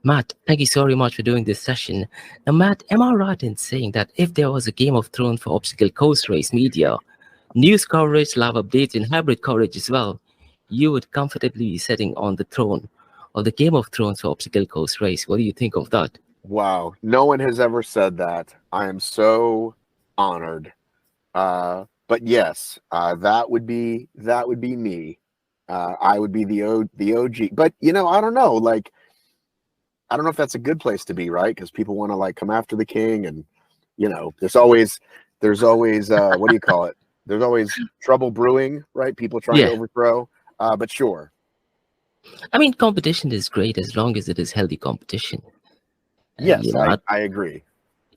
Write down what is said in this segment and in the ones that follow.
Matt, thank you so very much for doing this session. Now, Matt, am I right in saying that if there was a Game of Thrones for obstacle course race media, news coverage, live updates, and hybrid coverage as well, you would comfortably be sitting on the throne of the Game of Thrones for obstacle course race? What do you think of that? Wow, no one has ever said that. I am so honored. But yes, that would be me. I would be the OG. But I don't know. Like, I don't know if that's a good place to be, right? Because people want to like come after the king, and there's always what do you call it? There's always trouble brewing, right? People trying to Yeah, overthrow. But sure, I mean, competition is great as long as it is healthy competition. And, yes, I agree.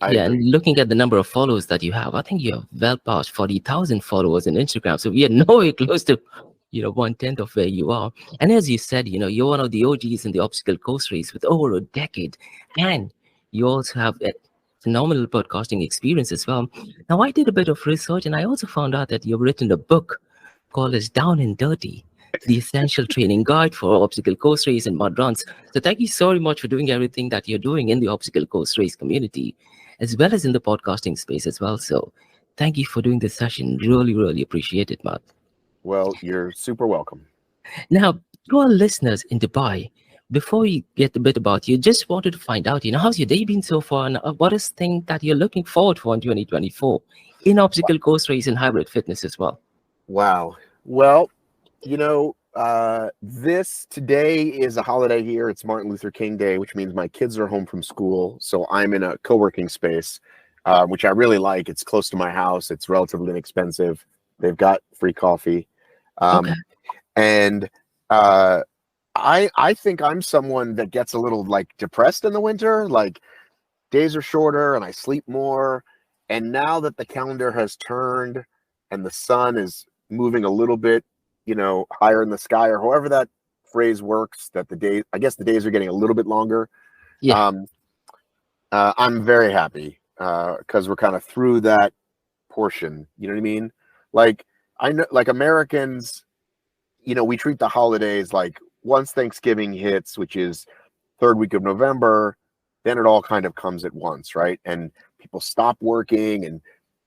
I yeah, and agree. looking at the number of followers that you have, I think you have well past 40,000 followers on Instagram. So we are nowhere close to, one tenth of where you are. And as you said, you're one of the OGs in the obstacle course race with over a decade. And you also have a phenomenal podcasting experience as well. Now, I did a bit of research and I also found out that you've written a book called as Down and Dirty, the essential training guide for obstacle course race and mud runs. So thank you so very much for doing everything that you're doing in the obstacle course race community, as well as in the podcasting space as well. So thank you for doing this session. Really, really appreciate it, Matt. Well, you're super welcome. Now, to our listeners in Dubai, before we get a bit about you, just wanted to find out, how's your day been so far, and what is thing that you're looking forward for in 2024 in obstacle course race and hybrid fitness as well? Wow. Well, this today is a holiday here. It's Martin Luther King Day, which means my kids are home from school. So I'm in a co-working space, which I really like. It's close to my house. It's relatively inexpensive. They've got free coffee. Okay. And I think I'm someone that gets a little like depressed in the winter. Like, days are shorter and I sleep more. And now that the calendar has turned and the sun is moving a little bit, higher in the sky, or however that phrase works, that I guess the days are getting a little bit longer. Yeah. I'm very happy because we're kind of through that portion. You know what I mean? Like, I know, like, Americans, we treat the holidays like once Thanksgiving hits, which is third week of November, then it all kind of comes at once, right? And people stop working and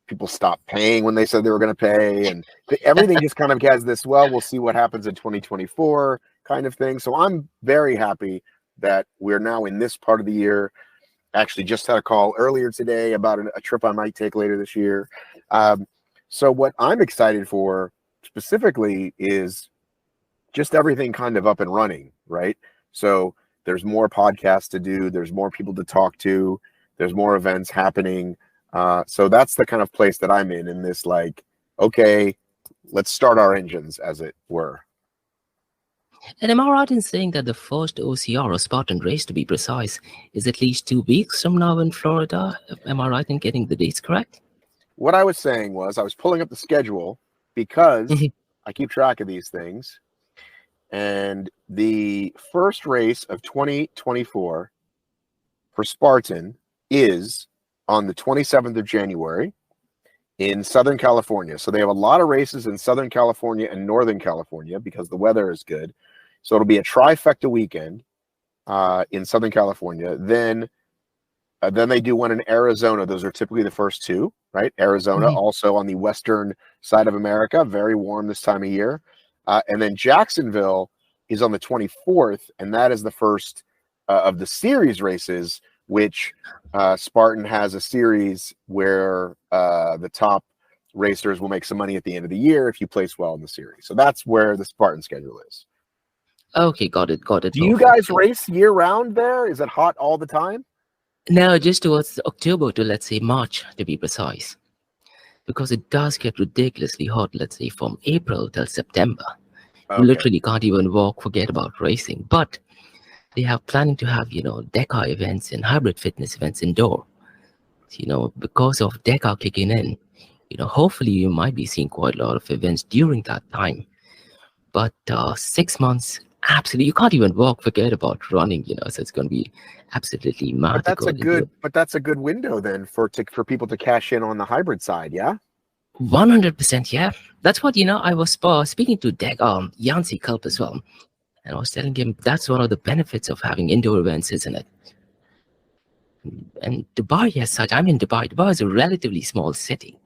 people stop paying when they said they were going to pay, and everything just kind of has this, well, we'll see what happens in 2024 kind of thing. So I'm very happy that we're now in this part of the year. Actually just had a call earlier today about a trip I might take later this year. So what I'm excited for specifically is just everything kind of up and running, right? So there's more podcasts to do, there's more people to talk to, there's more events happening. So that's the kind of place that I'm in this, like, okay, let's start our engines, as it were. And am I right in saying that the first OCR, or Spartan race to be precise, is at least 2 weeks from now in Florida? Am I right in getting the dates correct? What I was saying was I was pulling up the schedule because I keep track of these things. And the first race of 2024 for Spartan is on the 27th of January in Southern California. So they have a lot of races in Southern California and Northern California because the weather is good. So it'll be a trifecta weekend in Southern California. Then they do one in Arizona. Those are typically the first two, right? Arizona, also on the western side of America, very warm this time of year. And then Jacksonville is on the 24th, and that is the first of the series races, which Spartan has a series where the top racers will make some money at the end of the year if you place well in the series. So that's where the Spartan schedule is. Okay, got it. Do you guys race year round there? Is it hot all the time? No, just towards October to, let's say, March, to be precise. Because it does get ridiculously hot, let's say, from April till September. Okay. You literally can't even walk, forget about racing. But they have planning to have, DECA events and hybrid fitness events indoor. Because of DECA kicking in, hopefully you might be seeing quite a lot of events during that time. But 6 months, absolutely, you can't even walk, forget about running, so it's going to be absolutely mad. But that's a good window then for people to cash in on the hybrid side, yeah? 100%, yeah. That's what, I was speaking to Yancy Culp as well. And I was telling him that's one of the benefits of having indoor events, isn't it? And Dubai, as such, I'm in Dubai. Dubai is a relatively small city.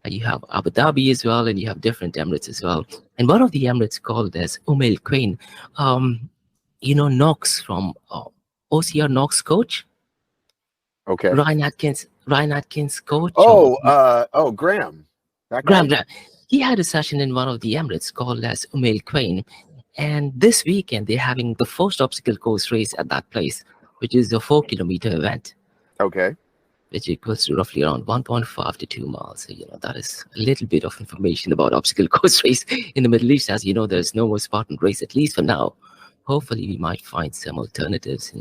You have Abu Dhabi as well, and you have different Emirates as well. And one of the Emirates called as Queen, um, Knox from OCR Knox coach, Okay. Ryan Atkins coach, or Oh, Graham, that Graham guy. Graham. He had a session in one of the Emirates called as Queen. And this weekend, they're having the first obstacle course race at that place, which is a 4 kilometer event, Okay. which equals to roughly around 1.5 to 2 miles. So, that is a little bit of information about obstacle course race in the Middle East. As you know, there's no more Spartan race, at least for now. Hopefully, we might find some alternatives.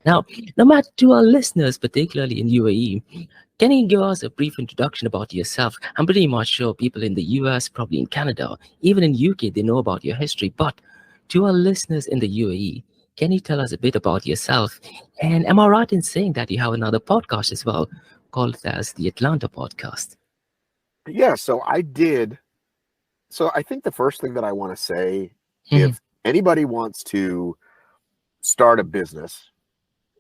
Now, no matter to our listeners, particularly in UAE, can you give us a brief introduction about yourself? I'm pretty much sure people in the US, probably in Canada, even in UK, they know about your history. But to our listeners in the UAE, can you tell us a bit about yourself? And am I right in saying that you have another podcast as well, called as the Atlanta Podcast? Yeah. So I did. So I think the first thing that I want to say, Mhm. if anybody wants to start a business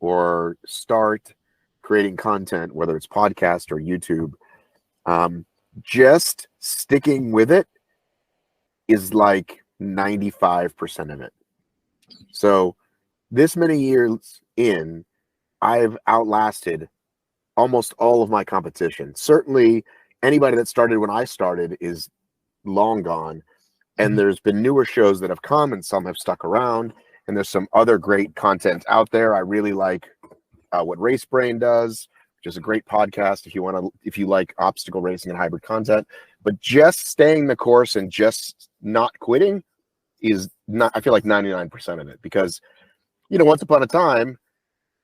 or start creating content, whether it's podcast or YouTube, just sticking with it is like 95% of it. So this many years in, I've outlasted almost all of my competition. Certainly, anybody that started when I started is long gone. And Mhm. there's been newer shows that have come and some have stuck around. And there's some other great content out there. I really like what Race Brain does, which is a great podcast if you like obstacle racing and hybrid content. But just staying the course and just not quitting is not, I feel like 99% of it, because, once upon a time,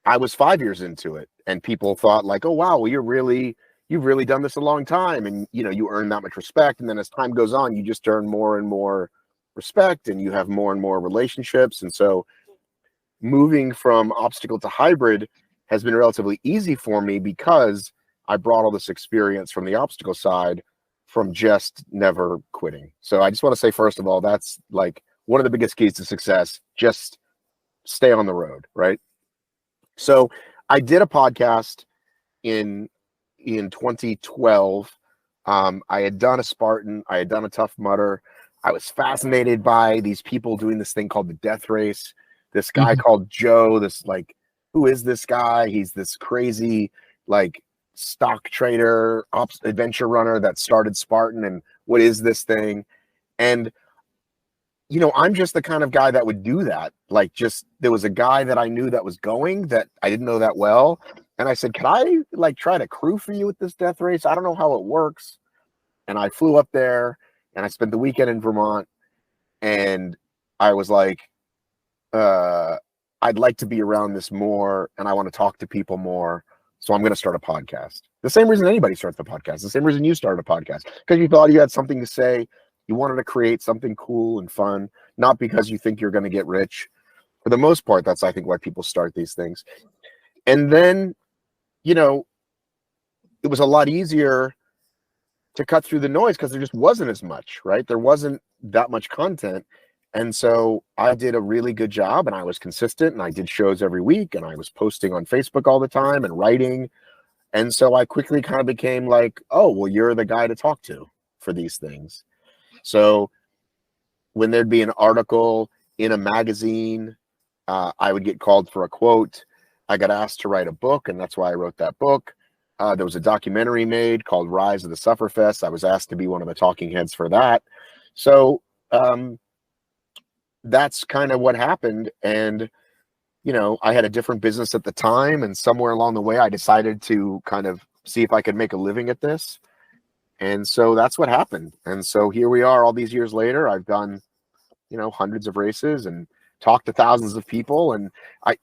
I was 5 years into it and people thought like, oh, wow, well, you've really done this a long time. And, you earn that much respect. And then as time goes on, you just earn more and more respect and you have more and more relationships. And so moving from obstacle to hybrid has been relatively easy for me because I brought all this experience from the obstacle side from just never quitting. So I just want to say, first of all, that's like one of the biggest keys to success. Just stay on the road, right? So I did a podcast in 2012. I had done a Spartan, I had done a Tough Mudder. I was fascinated by these people doing this thing called the death race. This guy Mhm. called Joe, this like, who is this guy? He's this crazy like stock trader, adventure runner that started Spartan, and what is this thing? And I'm just the kind of guy that would do that. Like, just there was a guy that I knew that was going that I didn't know that well. And I said, can I like try to crew for you with this death race? I don't know how it works. And I flew up there and I spent the weekend in Vermont. And I was like, I'd like to be around this more and I want to talk to people more. So I'm going to start a podcast. The same reason anybody starts a podcast, the same reason you started a podcast, because you thought you had something to say. You wanted to create something cool and fun, not because you think you're going to get rich. For the most part, that's, I think, why people start these things. And then, it was a lot easier to cut through the noise because there just wasn't as much, right? There wasn't that much content. And so I did a really good job and I was consistent and I did shows every week and I was posting on Facebook all the time and writing. And so I quickly kind of became like, oh, well, you're the guy to talk to for these things. So when there'd be an article in a magazine, I would get called for a quote. I got asked to write a book, and that's why I wrote that book. There was a documentary made called Rise of the Sufferfests. I was asked to be one of the talking heads for that. So that's kind of what happened. And, I had a different business at the time, and somewhere along the way, I decided to kind of see if I could make a living at this. And so that's what happened. And so here we are all these years later. I've done, hundreds of races and talked to thousands of people. And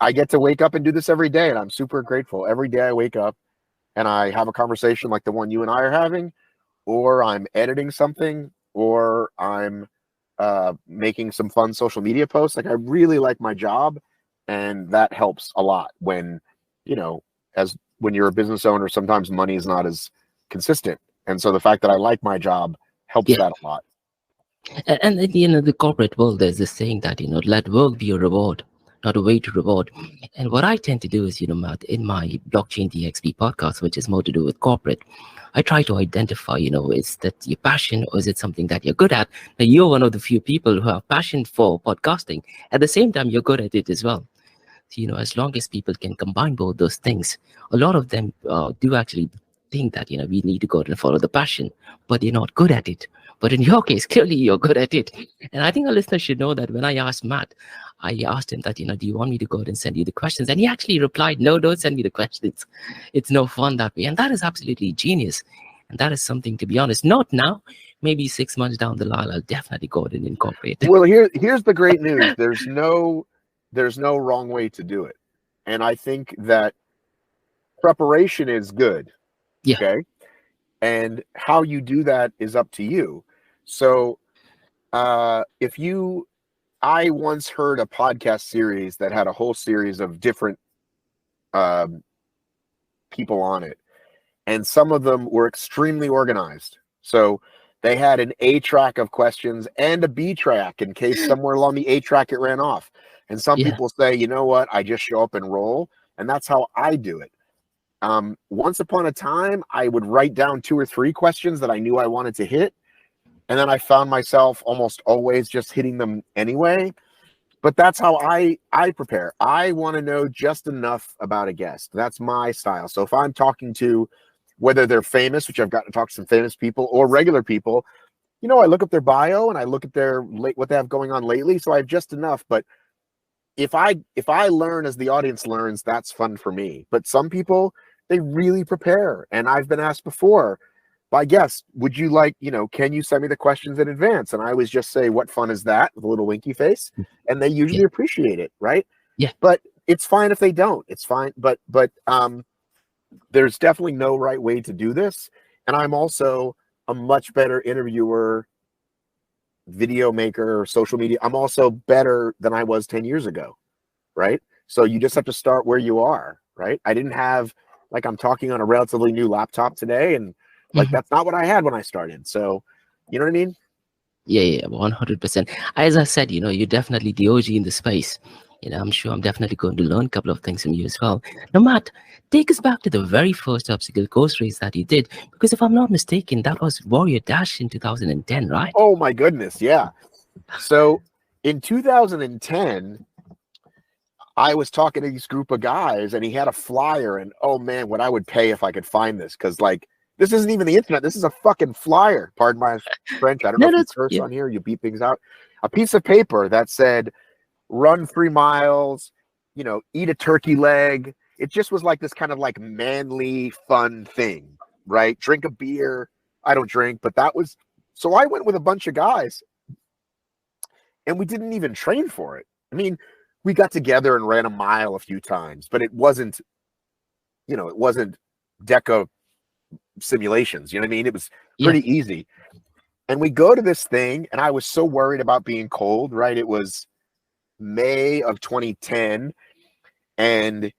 I get to wake up and do this every day. And I'm super grateful. Every day I wake up and I have a conversation like the one you and I are having, or I'm editing something, or I'm making some fun social media posts. Like, I really like my job. And that helps a lot when, when you're a business owner, sometimes money is not as consistent. And so the fact that I like my job helps Yeah. that a lot. And in the corporate world, there's this saying that, let work be a reward, not a way to reward. And what I tend to do is, Matt, in my Blockchain DXP podcast, which is more to do with corporate, I try to identify, is that your passion or is it something that you're good at? Now, you're one of the few people who have passion for podcasting. At the same time, you're good at it as well. So, as long as people can combine both those things, a lot of them do actually think that, we need to go out and follow the passion, but they're not good at it. But in your case, clearly you're good at it. And I think a listener should know that when I asked Matt, I asked him that, do you want me to go out and send you the questions? And he actually replied, no, don't send me the questions. It's no fun that way. And that is absolutely genius. And that is something, to be honest, not now, maybe 6 months down the line, I'll definitely go out and incorporate. Well, here's the great news. There's no wrong way to do it. And I think that preparation is good. Yeah. Okay. And how you do that is up to you. So I once heard a podcast series that had a whole series of different people on it. And some of them were extremely organized. So they had an A track of questions and a B track in case somewhere along the A track it ran off. And some people say, you know what, I just show up and roll. And that's how I do it. Once upon a time, I would write down 2 or 3 questions that I knew I wanted to hit. And then I found myself almost always just hitting them anyway. But that's how I prepare. I want to know just enough about a guest. That's my style. So if I'm talking to, whether they're famous, which I've gotten to talk to some famous people, or regular people, I look up their bio and I look at what they have going on lately. So I have just enough. But if I learn as the audience learns, that's fun for me. But some people, they really prepare. And I've been asked before by guests, would you like, can you send me the questions in advance? And I always just say, what fun is that? With a little winky face. And they usually appreciate it, right? Yeah. But it's fine if they don't. It's fine. But there's definitely no right way to do this. And I'm also a much better interviewer, video maker, social media. I'm also better than I was 10 years ago, right? So you just have to start where you are, right? I didn't have, I'm talking on a relatively new laptop today, and that's not what I had when I started. So, you know what I mean? Yeah, 100%. As I said, you're definitely the OG in the space. I'm sure I'm definitely going to learn a couple of things from you as well. Now, Matt, take us back to the very first obstacle course race that you did, because if I'm not mistaken, that was Warrior Dash in 2010, right? Oh my goodness, yeah. So in 2010, I was talking to this group of guys, and he had a flyer, and oh man, what I would pay if I could find this, because this isn't even the internet. This is a fucking flyer. Pardon my French. I don't know if you curse on here. You beep things out. A piece of paper that said, run 3 miles, eat a turkey leg. It just was like this kind of manly, fun thing, right? Drink a beer. I don't drink, but so I went with a bunch of guys, and we didn't even train for it. I mean, we got together and ran a mile a few times, but it wasn't DECA simulations. You know what I mean? It was pretty easy. And we go to this thing, and I was so worried about being cold, right? It was May of 2010, and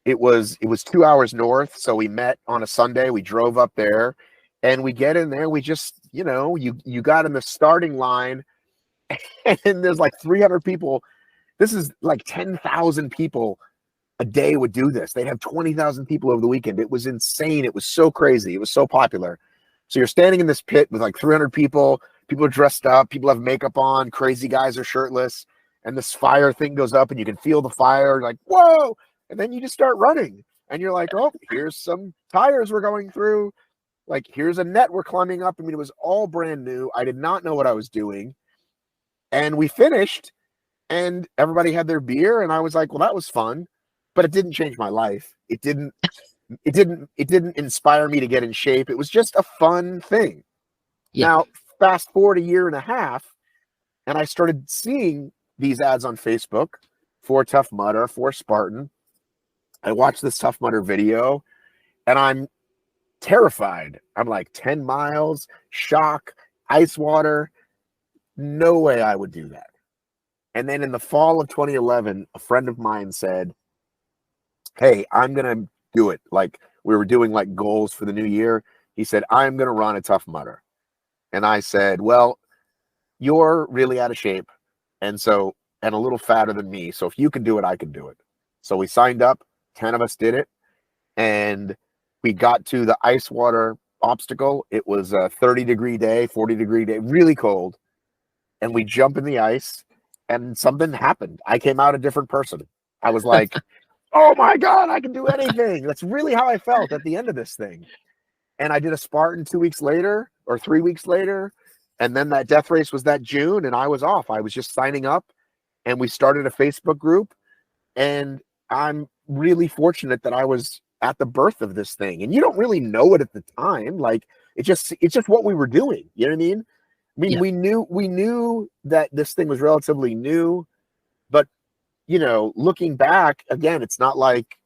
it was 2 hours north. So we met on a Sunday. We drove up there, and we get in there. We just, you got in the starting line, and there's 300 people. This is 10,000 people a day would do this. They'd have 20,000 people over the weekend. It was insane. It was so crazy. It was so popular. So you're standing in this pit with 300 people. People are dressed up. People have makeup on. Crazy guys are shirtless. And this fire thing goes up, and you can feel the fire. Whoa! And then you just start running. And you're like, oh, here's some tires we're going through. Here's a net we're climbing up. I mean, it was all brand new. I did not know what I was doing. And we finished, and everybody had their beer. And I was like, well, that was fun. But it didn't change my life. It didn't inspire me to get in shape. It was just a fun thing. Now, fast forward a year and a half, and I started seeing these ads on Facebook for Tough Mudder, for Spartan. I watched this Tough Mudder video, and I'm terrified. I'm 10 miles, shock, ice water. No way I would do that. And then in the fall of 2011, a friend of mine said, hey, I'm going to do it. We were doing goals for the new year. He said, I'm going to run a Tough Mudder. And I said, well, you're really out of shape, and a little fatter than me. So if you can do it, I can do it. So we signed up. 10 of us did it, and we got to the ice water obstacle. It was a 30-degree day, 40-degree day, really cold, and we jump in the ice, and something happened. I came out a different person. I was like, oh my God, I can do anything. That's really how I felt at the end of this thing. And I did a Spartan 2 weeks later or 3 weeks later. And then that death race was that June, and I was off. I was just signing up, and we started a Facebook group. And I'm really fortunate that I was at the birth of this thing. And you don't really know it at the time. Like it's just what we were doing. You know what I mean? Yeah. We knew that this thing was relatively new, but looking back again, it's not like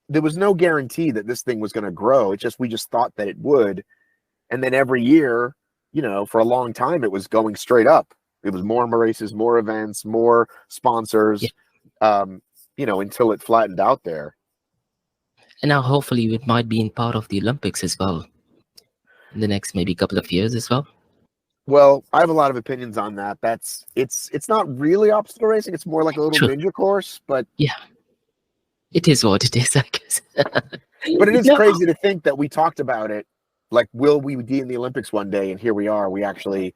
there was no guarantee that this thing was going to grow. We just thought that it would. And then every year, for a long time, it was going straight up. It was more races, more events, more sponsors, until it flattened out there. And now hopefully it might be in part of the Olympics as well in the next maybe couple of years as well. Well, I have a lot of opinions on that. It's not really obstacle racing. It's more like a little ninja course, but yeah, it is what it is, I guess. But it is crazy to think that we talked about it. Like, will we be in the Olympics one day? And here we are. We actually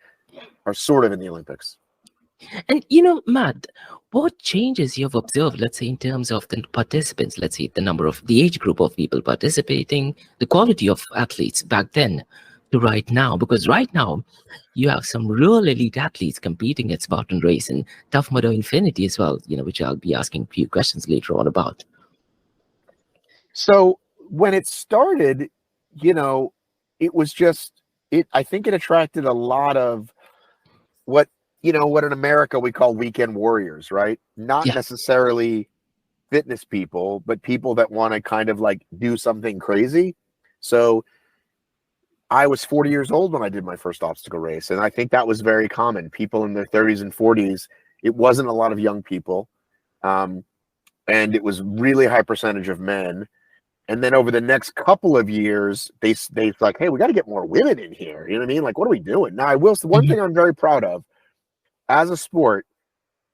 are sort of in the Olympics. And Matt, what changes you've observed, let's say, in terms of the participants, let's say the number of the age group of people participating, the quality of athletes back then to right now? Because right now you have some real elite athletes competing at Spartan Race and Tough Mudder Infinity as well, which I'll be asking a few questions later on about. So when it started, it was I think it attracted a lot of what in America we call weekend warriors, right? Not necessarily fitness people, but people that want to kind of like do something crazy. So I was 40 years old when I did my first obstacle race, and I think that was very common. People in their 30s and 40s. It wasn't a lot of young people, and it was really high percentage of men. And then over the next couple of years, they like, hey, we got to get more women in here. You know what I mean? Like, what are we doing? Now, I will say one thing I'm very proud of. As a sport,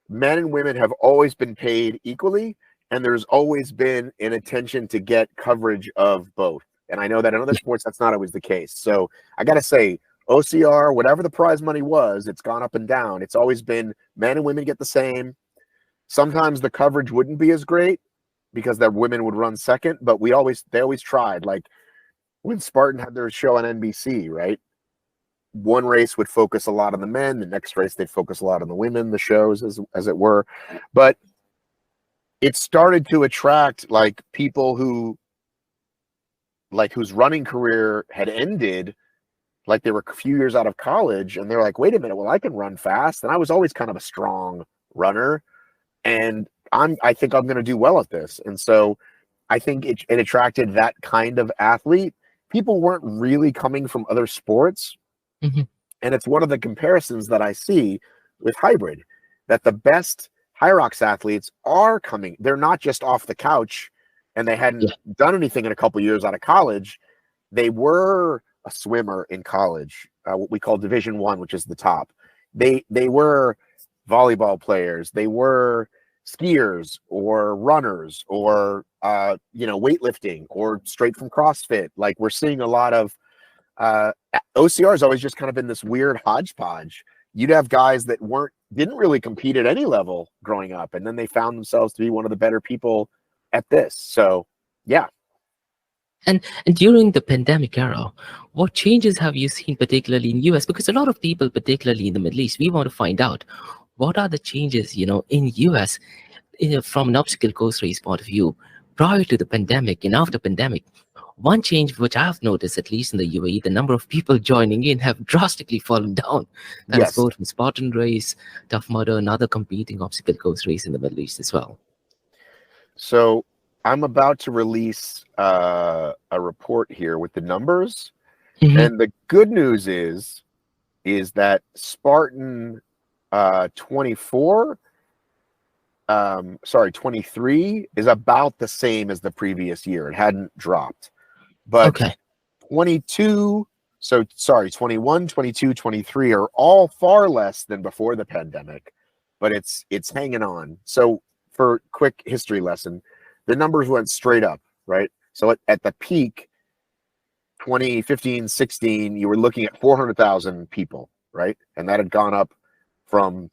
men and women have always been paid equally, and there's always been an intention to get coverage of both. And I know that in other sports, that's not always the case. So I got to say, OCR, whatever the prize money was, it's gone up and down. It's always been men and women get the same. Sometimes the coverage wouldn't be as great because their women would run second, but they always tried. Like when Spartan had their show on NBC, right? One race would focus a lot on the men, the next race they'd focus a lot on the women, the shows as it were. But it started to attract like people whose running career had ended, like they were a few years out of college, and they're like, wait a minute, well, I can run fast. And I was always kind of a strong runner, and I think I'm going to do well at this. And so I think it attracted that kind of athlete. People weren't really coming from other sports. Mm-hmm. And it's one of the comparisons that I see with hybrid, that the best Hyrox athletes are coming. They're not just off the couch and they hadn't done anything in a couple years out of college. They were a swimmer in college, what we call Division I, which is the top. They were volleyball players. They were skiers or runners or weightlifting or straight from CrossFit. Like we're seeing a lot of OCR has always just kind of been this weird hodgepodge. You'd have guys that didn't really compete at any level growing up, and then they found themselves to be one of the better people at this. So, yeah. And during the pandemic era, what changes have you seen, particularly in US? Because a lot of people, particularly in the Middle East, we want to find out what are the changes, in US from an obstacle course race point of view prior to the pandemic and after pandemic. One change which I've noticed, at least in the UAE, the number of people joining in have drastically fallen down. That's both from Spartan Race, Tough Mudder, and other competing obstacle course race in the Middle East as well. So I'm about to release a report here with the numbers. Mm-hmm. And the good news is that Spartan 23 is about the same as the previous year. It hadn't dropped. But 22 So sorry, 21, 22, 23 are all far less than before the pandemic, but it's hanging on. So for quick history lesson, the numbers went straight up, right? So at the peak, 2015, 16, you were looking at 400,000 people, right? And that had gone up from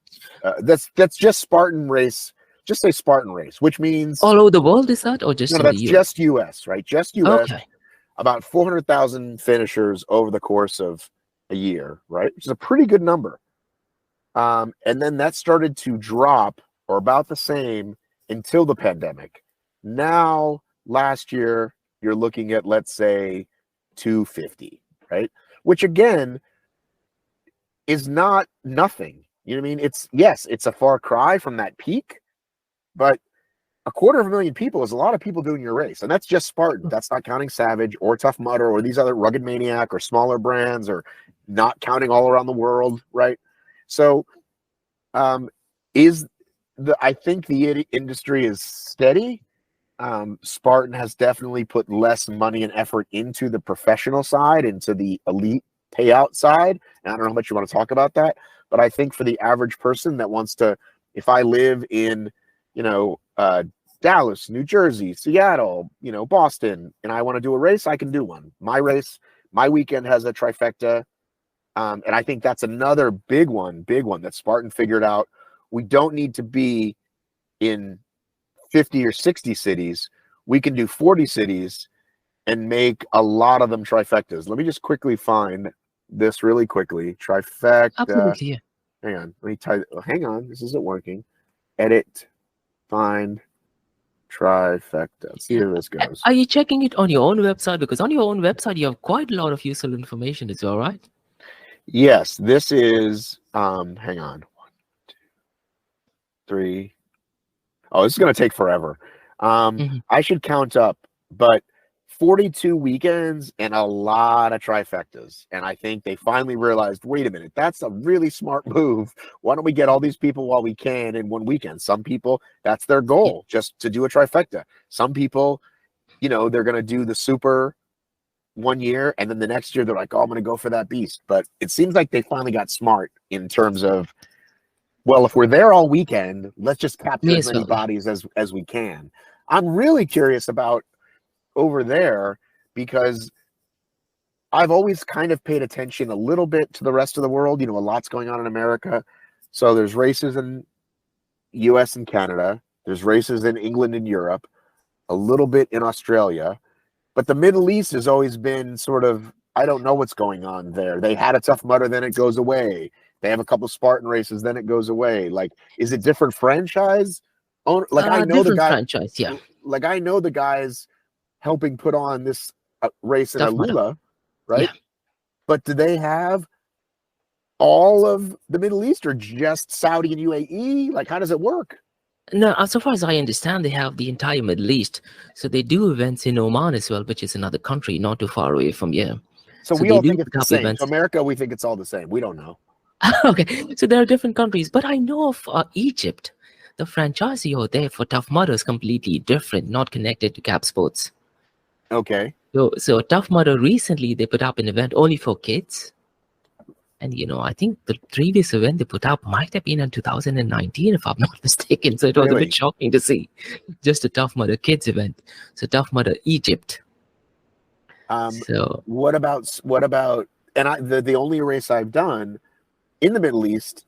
that's just Spartan race, just say Spartan race, which means All over the world, is that, or just no, in the that's US? just US, right? Just US. Okay. About 400,000 finishers over the course of a year, right? Which is a pretty good number. And then that started to drop, or about the same, until the pandemic. Now, last year, you're looking at, let's say, 250, right? Which again is not nothing. You know what I mean? It's a far cry from that peak, but 250,000 people is a lot of people doing your race, and that's just Spartan. That's not counting Savage or Tough Mudder or these other Rugged Maniac or smaller brands, or not counting all around the world, right? So, I think the industry is steady. Spartan has definitely put less money and effort into the professional side, into the elite payout side. And I don't know how much you want to talk about that, but I think for the average person that wants to, if I live in, Dallas, New Jersey, Seattle, Boston, and I want to do a race, I can do one. My race, my weekend has a trifecta. And I think that's another big one that Spartan figured out. We don't need to be in 50 or 60 cities. We can do 40 cities and make a lot of them trifectas. Let me just quickly find this really quickly. Trifecta. Absolutely, yeah. Hang on. Let me type. Hang on. This isn't working. Edit. Find. Trifecta. Let's see how this goes. Are you checking it on your own website? Because on your own website, you have quite a lot of useful information as well, right? Yes, this is, hang on. 1, 2, 3. Oh, this is going to take forever. I should count up, but 42 weekends and a lot of trifectas. And I think they finally realized, wait a minute, that's a really smart move. Why don't we get all these people while we can in one weekend? Some people, that's their goal, just to do a trifecta. Some people, they're going to do the super one year, and then the next year they're like, oh, I'm going to go for that beast. But it seems like they finally got smart in terms of, well, if we're there all weekend, let's just capture as many bodies as we can. I'm really curious about over there, because I've always kind of paid attention a little bit to the rest of the world. A lot's going on in America. So there's races in US and Canada. There's races in England and Europe, a little bit in Australia. But the Middle East has always been sort of, I don't know what's going on there. They had a Tough Mudder, then it goes away. They have a couple Spartan races, then it goes away. Like, is it different franchise? I know the guy. Franchise, yeah. Like, I know the guys helping put on this race in Alula, right? Yeah. But do they have all of the Middle East, or just Saudi and UAE? Like, how does it work? No, as far as I understand, they have the entire Middle East. So they do events in Oman as well, which is another country not too far away from here. So we all think it's the same. So America, we think it's all the same. We don't know. Okay, so there are different countries, but I know of Egypt. The franchisee over there for Tough Mudder is completely different, not connected to Cap Sports. Okay. So Tough Mudder, recently they put up an event only for kids. And, I think the previous event they put up might have been in 2019, if I'm not mistaken. So it was a bit shocking to see just a Tough Mudder kids event. So Tough Mudder Egypt. So what about, and the only race I've done in the Middle East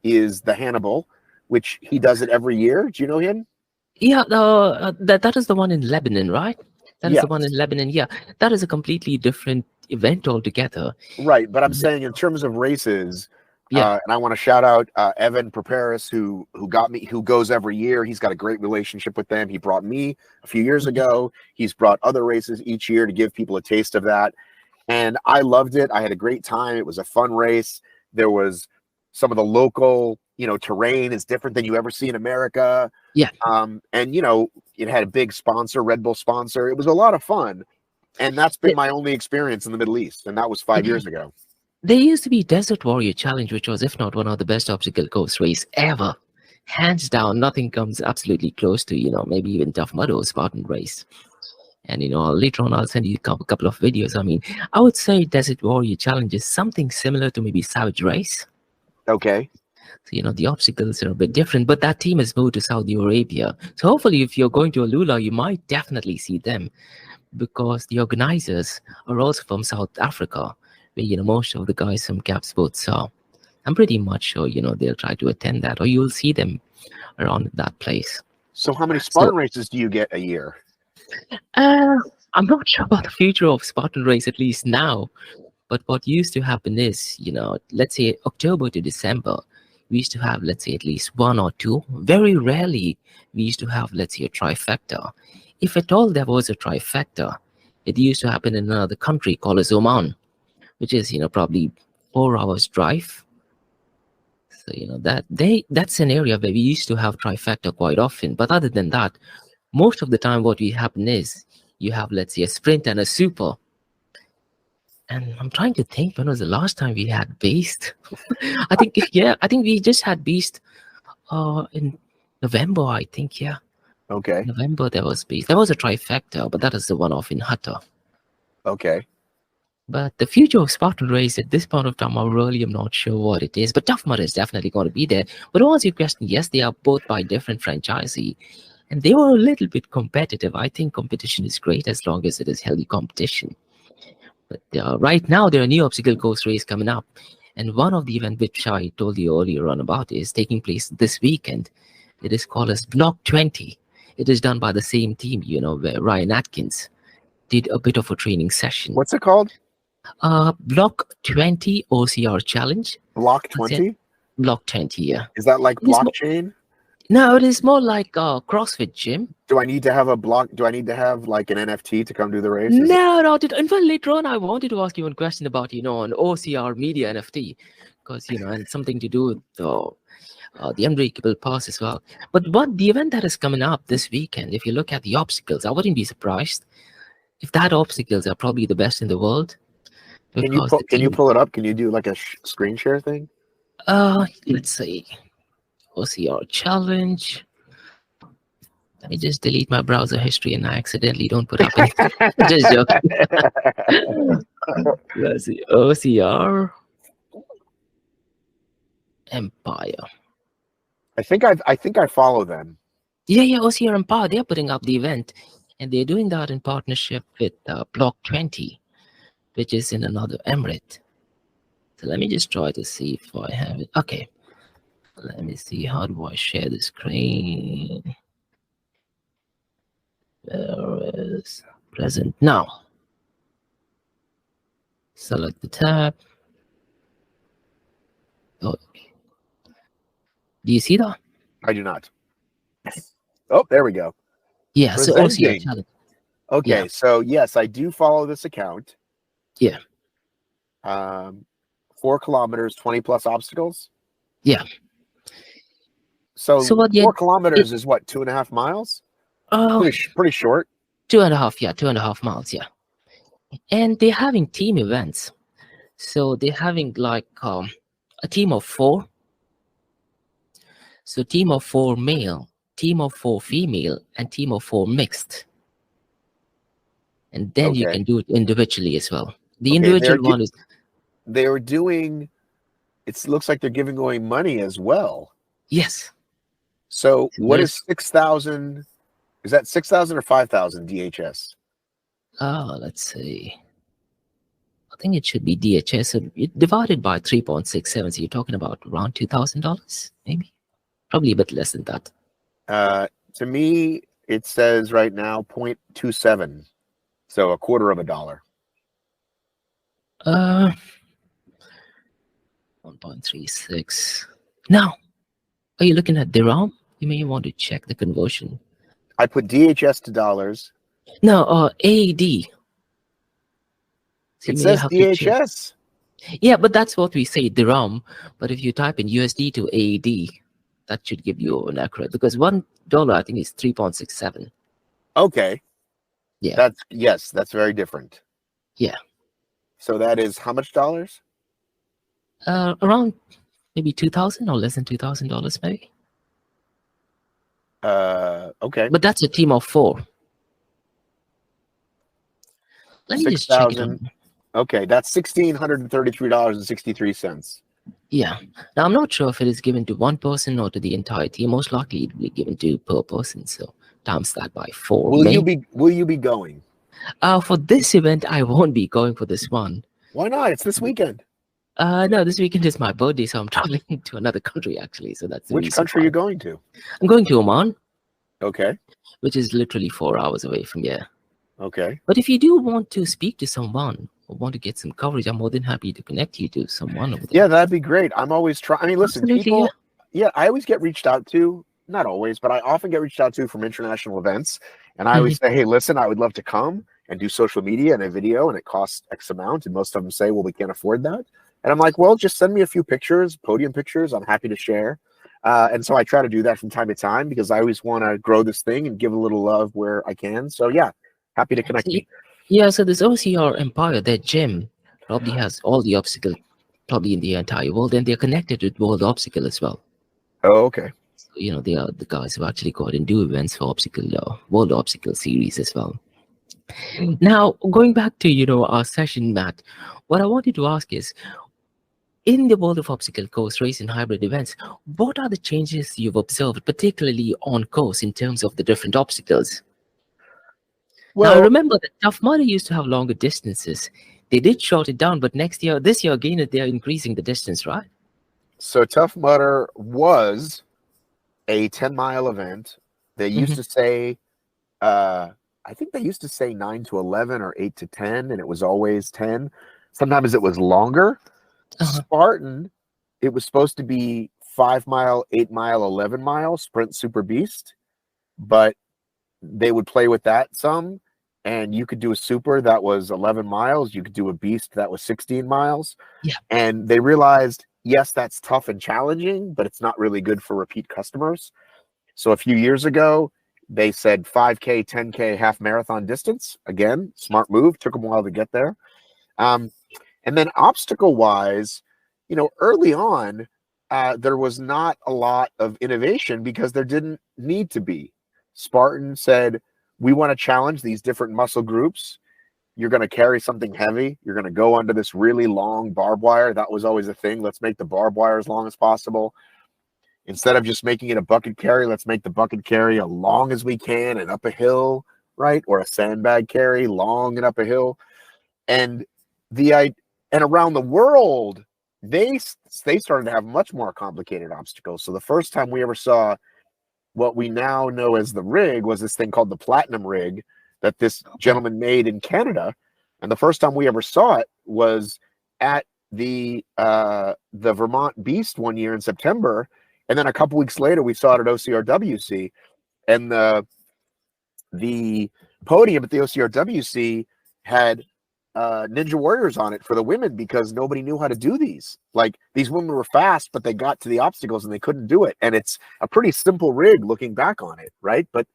is the Hannibal, which he does it every year. Do you know him? Yeah, that is the one in Lebanon, right? That is the one in Lebanon. Yeah, that is a completely different event altogether. Right, but I'm saying in terms of races, and I want to shout out Evan Preparis, who goes every year. He's got a great relationship with them. He brought me a few years ago. He's brought other races each year to give people a taste of that. And I loved it. I had a great time. It was a fun race. There was some of the local, terrain is different than you ever see in America. Yeah. And, it had a big sponsor, Red Bull sponsor. It was a lot of fun. And that's been my only experience in the Middle East. And that was 5 years ago. There used to be Desert Warrior Challenge, which was, if not one of the best obstacle course race ever. Hands down, nothing comes absolutely close to, maybe even Tough Mudder or Spartan race. And later on I'll send you a couple of videos. I mean, I would say Desert Warrior Challenge is something similar to maybe Savage Race. Okay. So the obstacles are a bit different, but that team has moved to Saudi Arabia. So hopefully if you're going to Alula, you might definitely see them, because the organizers are also from South Africa, where most of the guys from Cap Sports are. I'm pretty much sure they'll try to attend that, or you'll see them around that place. So how many So Spartan races do you get a year? uh, I'm not sure about the future of Spartan Race, at least now. But what used to happen is, let's say October to December, we used to have, let's say, at least one or two. Very rarely, we used to have, let's say, a trifecta. If at all there was a trifecta, it used to happen in another country called as Oman, which is, probably 4 hours drive. So, that's an area where we used to have trifecta quite often. But other than that, most of the time, what we happen is you have, let's say, a sprint and a super. And I'm trying to think, when was the last time we had Beast? I think we just had Beast in November, I think, yeah. Okay. November there was Beast. There was a trifecta, but that is the one off in Hatta. Okay. But the future of Spartan Race at this point of time, I really am not sure what it is. But Tough Mudder is definitely going to be there. But to answer your question, yes, they are both by different franchisee. And they were a little bit competitive. I think competition is great as long as it is healthy competition. But right now, there are new obstacle course race coming up. And one of the events which I told you earlier on about is taking place this weekend. It is called as Block 20. It is done by the same team, where Ryan Atkins did a bit of a training session. What's it called? Block 20 OCR Challenge. Block 20? Block 20, yeah. Is that like blockchain? No, it is more like CrossFit gym. Do I need to have a block? Do I need to have like an NFT to come do the race? No, not at all. In fact, later on, I wanted to ask you one question about, an OCR media NFT, because, and something to do with the unbreakable pass as well. But the event that is coming up this weekend, if you look at the obstacles, I wouldn't be surprised if that obstacles are probably the best in the world. Can you pull it up? Can you do like a screen share thing? Let's see. OCR challenge. Let me just delete my browser history and I accidentally don't put up anything. Just joking. Let's see. OCR Empire. I think I follow them. Yeah, OCR Empire. They're putting up the event, and they're doing that in partnership with Block 20, which is in another emirate. So let me just try to see if I have it. Okay. Let me see. How do I share the screen? There is present now. Select the tab. Oh, do you see that? I do not. Oh, there we go. Yeah, so OCR challenge. Okay, yeah. So yes, I do follow this account. Yeah. 4 kilometers, 20 plus obstacles. Yeah. So 4 kilometers is what, 2.5 miles? Pretty short. 2.5, yeah, 2.5 miles, yeah. And they're having team events. So they're having like a team of 4. So team of 4 male, team of 4 female, and team of 4 mixed. And then you can do it individually as well. The individual one is... They are doing... It looks like they're giving away money as well. Yes. So what is 6,000? Is that 6,000 or 5,000 DHS? Let's see. I think it should be DHS. So divided by 3.67. So you're talking about around $2,000, maybe? Probably a bit less than that. To me, it says right now 0.27. So $0.25. 1.36. Now, are you looking at dirham? You may want to check the conversion. I put DHS to dollars. No, AED. So it says DHS. Yeah, but that's what we say, dirham. But if you type in USD to AED, that should give you an accurate, because $1 I think is 3.67. Okay. Yeah. That's very different. Yeah. So that is how much dollars? Around maybe $2,000 or less than $2,000, maybe. Okay. But that's a team of 4. Let me just check it on. 6,000. Okay, that's $1,633.63. Yeah. Now I'm not sure if it is given to one person or to the entire team. Most likely it will be given to per person. So times that by 4. Will you be going? For this event, I won't be going for this one. Why not? It's this weekend. No, this weekend is my birthday, so I'm traveling to another country actually. So that's the Which reason country are why. you going to? I'm going to Oman, Okay. which is literally 4 hours away from here. Okay. But if you do want to speak to someone or want to get some coverage, I'm more than happy to connect you to someone over there. Yeah, that'd be great. I'm always trying. I mean, listen, Absolutely, people. Yeah, I always get reached out to. Not always, but I often get reached out to from international events, and I always say, "Hey, listen, I would love to come and do social media and a video, and it costs X amount." And most of them say, "Well, we can't afford that." And I'm like, "Well, just send me a few pictures, podium pictures. I'm happy to share." And so I try to do that from time to time because I always want to grow this thing and give a little love where I can. So yeah, happy to connect you. Yeah, so this OCR Empire, their gym probably has all the obstacle probably in the entire world, and they're connected with World Obstacle as well. Oh, okay. So, they are the guys who actually go out and do events for World Obstacle series as well. Now, going back to our session, Matt, what I wanted to ask is, in the world of obstacle course race and hybrid events, what are the changes you've observed, particularly on course in terms of the different obstacles? Now, I Well, remember that Tough Mudder used to have longer distances. They did short it down, but this year again, they're increasing the distance, right? so Tough Mudder was a 10-mile event. They used to say, I think they used to say 9 to 11 or 8 to 10, and it was always 10. Sometimes it was longer. Spartan, it was supposed to be 5-mile, 8-mile, 11-mile sprint super beast, but they would play with that some. And you could do a super that was 11 miles. You could do a beast that was 16 miles. Yeah. And they realized, yes, that's tough and challenging, but it's not really good for repeat customers. So a few years ago, they said 5K, 10K, half marathon distance. Again, smart move. Took them a while to get there. And then obstacle-wise, early on, there was not a lot of innovation because there didn't need to be. Spartan said, we want to challenge these different muscle groups. You're going to carry something heavy. You're going to go under this really long barbed wire. That was always a thing. Let's make the barbed wire as long as possible. Instead of just making it a bucket carry, let's make the bucket carry as long as we can and up a hill, right? Or a sandbag carry, long and up a hill. And around the world, they started to have much more complicated obstacles. So the first time we ever saw what we now know as the rig was this thing called the Platinum rig that this gentleman made in Canada. And the first time we ever saw it was at the Vermont Beast one year in September. And then a couple weeks later, we saw it at OCRWC. And the podium at the OCRWC had Ninja Warriors on it for the women because nobody knew how to do these. Like, these women were fast, but they got to the obstacles and they couldn't do it. And it's a pretty simple rig looking back on it, right? But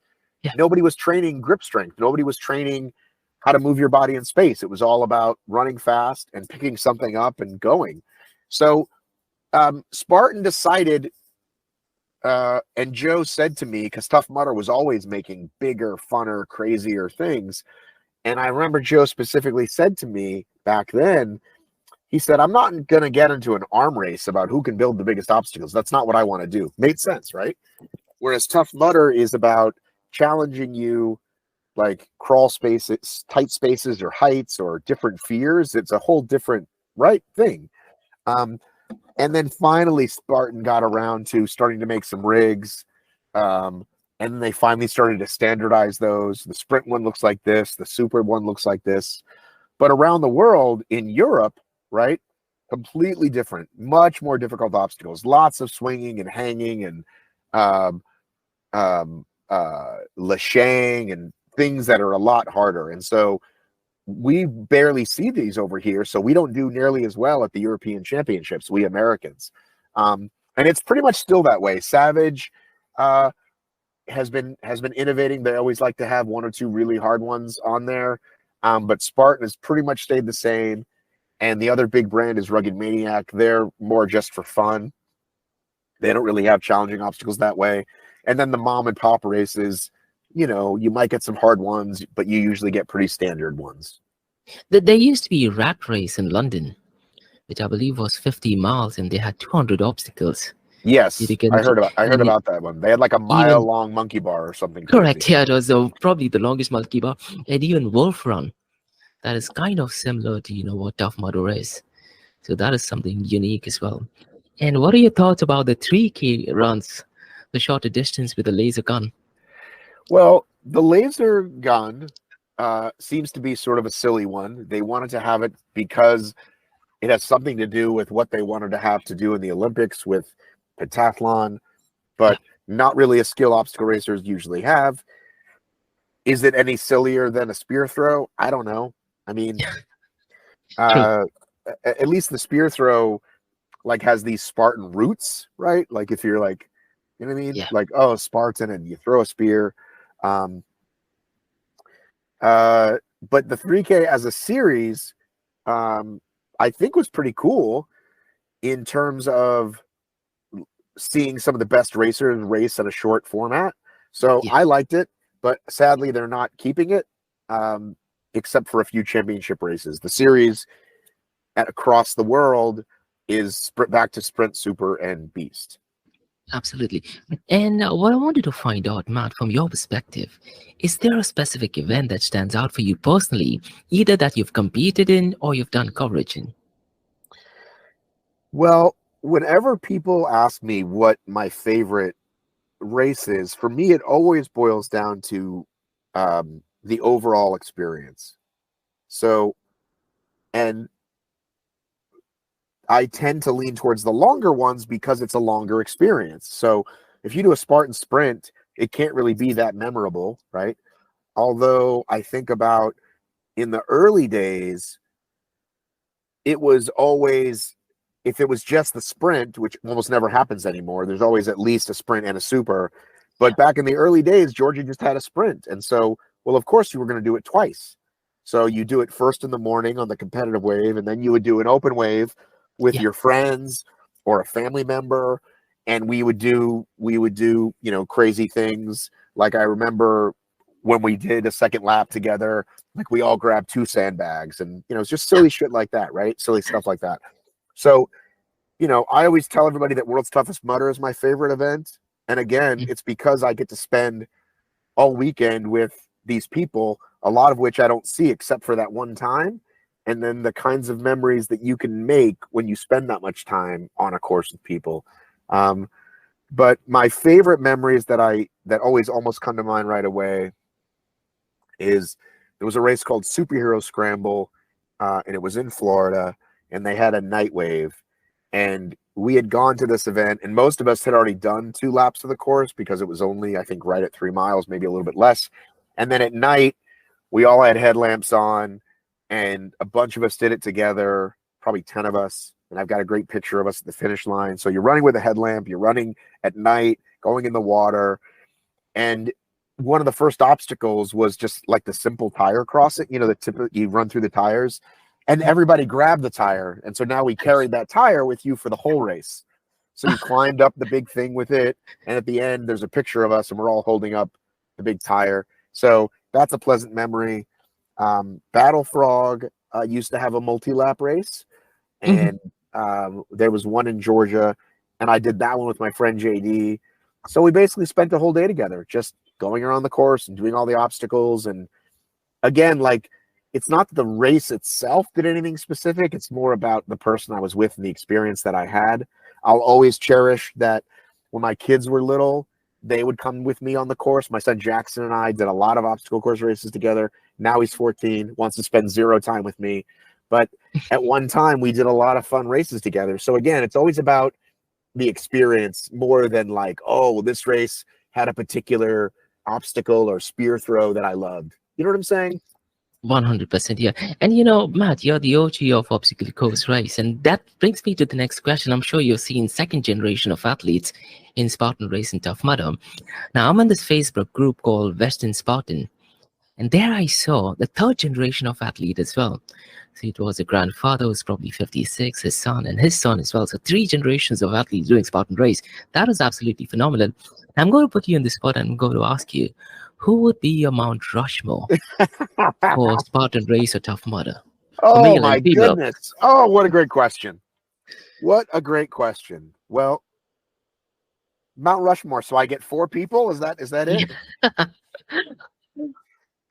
nobody was training grip strength. Nobody was training how to move your body in space. It was all about running fast and picking something up and going. So Spartan decided, and Joe said to me, because Tough Mudder was always making bigger, funner, crazier things. And I remember Joe specifically said to me back then, he said, I'm not going to get into an arm race about who can build the biggest obstacles. That's not what I want to do. Made sense, right? Whereas Tough Mudder is about challenging you, like crawl spaces, tight spaces or heights or different fears. It's a whole different thing. And then finally Spartan got around to starting to make some rigs. And they finally started to standardize those. The sprint one looks like this. The super one looks like this. But around the world, in Europe, right, completely different, much more difficult obstacles. Lots of swinging and hanging and lashang and things that are a lot harder. And so we barely see these over here. So we don't do nearly as well at the European Championships, we Americans. And it's pretty much still that way. Savage has been innovating. They always like to have one or two really hard ones on there, but Spartan has pretty much stayed the same. And the other big brand is Rugged Maniac. They're more just for fun. They don't really have challenging obstacles that way. And then the mom and pop races, you might get some hard ones, but you usually get pretty standard ones. There used to be a rat race in London, which I believe was 50 miles, and they had 200 obstacles. Yes, You get I into, heard about I and heard then about that one. They had like a mile even long monkey bar or something crazy. correct, yeah, it was probably the longest monkey bar, and even Wolf Run. That is kind of similar to what Tough Mudder is. So that is something unique as well. And what are your thoughts about the 3K runs, the shorter distance with a laser gun? Well, the laser gun seems to be sort of a silly one. They wanted to have it because it has something to do with what they wanted to have to do in the Olympics with pentathlon, Yeah, but not really a skill obstacle racers usually have. Is it any sillier than a spear throw? I don't know. I mean, true. uh, at least the spear throw like has these Spartan roots, right? Like if you're like, you know what I mean? Yeah, Like, oh, Spartan, and you throw a spear. Um, uh, but the 3K as a series, um, I think was pretty cool in terms of seeing some of the best racers race at a short format. So yeah, I liked it, but sadly they're not keeping it, um, except for a few championship races. The series across the world is back to Sprint, Super, and Beast. absolutely. And what I wanted to find out, Matt, from your perspective, is there a specific event that stands out for you personally, either that you've competed in or you've done coverage in? Well, whenever people ask me what my favorite race is, for me, it always boils down to the overall experience. So, and I tend to lean towards the longer ones because it's a longer experience. So, if you do a Spartan sprint, it can't really be that memorable, right? Although I think about in the early days, it was always, if it was just the sprint, which almost never happens anymore, there's always at least a sprint and a super. Yeah, But back in the early days, Georgia just had a sprint. And so, well, of course, you were going to do it twice. So you do it first in the morning on the competitive wave, and then you would do an open wave with yeah, your friends or a family member. And we would do, crazy things. Like I remember when we did a second lap together, like we all grabbed 2 sandbags, and it's just silly shit like that, right? Silly stuff like that. So, I always tell everybody that World's Toughest Mudder is my favorite event. And again, mm, it's because I get to spend all weekend with these people, a lot of which I don't see except for that one time. And then the kinds of memories that you can make when you spend that much time on a course with people. Um, but my favorite memories that always almost come to mind right away is there was a race called Superhero Scramble, and it was in Florida, and they had a night wave. And we had gone to this event, and most of us had already done 2 laps of the course because it was only, I think, right at 3 miles, maybe a little bit less. And then at night, we all had headlamps on, and a bunch of us did it together, probably 10 of us. And I've got a great picture of us at the finish line. So you're running with a headlamp, you're running at night, going in the water. And one of the first obstacles was just like the simple tire crossing, the tip you run through the tires, and everybody grabbed the tire. And so now we carried that tire with you for the whole race. So you climbed up the big thing with it. And at the end, there's a picture of us and we're all holding up the big tire. So that's a pleasant memory. Battle Frog used to have a multi-lap race, mhm. and there was one in Georgia, and I did that one with my friend JD. So we basically spent the whole day together, just going around the course and doing all the obstacles. And again, like, it's not that the race itself did anything specific. It's more about the person I was with and the experience that I had. I'll always cherish that when my kids were little, they would come with me on the course. My son Jackson and I did a lot of obstacle course races together. Now he's 14, wants to spend 0 time with me. But at one time, we did a lot of fun races together. So again, it's always about the experience more than like, oh, this race had a particular obstacle or spear throw that I loved. You know what I'm saying? 100%, yeah. And Matt, you're the OG of obstacle course race. And that brings me to the next question. I'm sure you've seen second generation of athletes in Spartan Race and Tough Mudder. Now, I'm in this Facebook group called Western Spartan. And there I saw the third generation of athlete as well. So it was a grandfather who's probably 56, his son, and his son as well. So 3 generations of athletes doing Spartan race. That was absolutely phenomenal. I'm going to put you in the spot and I'm going to ask you, Who would be your Mount Rushmore for Spartan Race or Tough Mudder? For Oh male my and female. goodness. Oh, what a great question. What a great question. Well, Mount Rushmore. So I get 4 people. Is that it?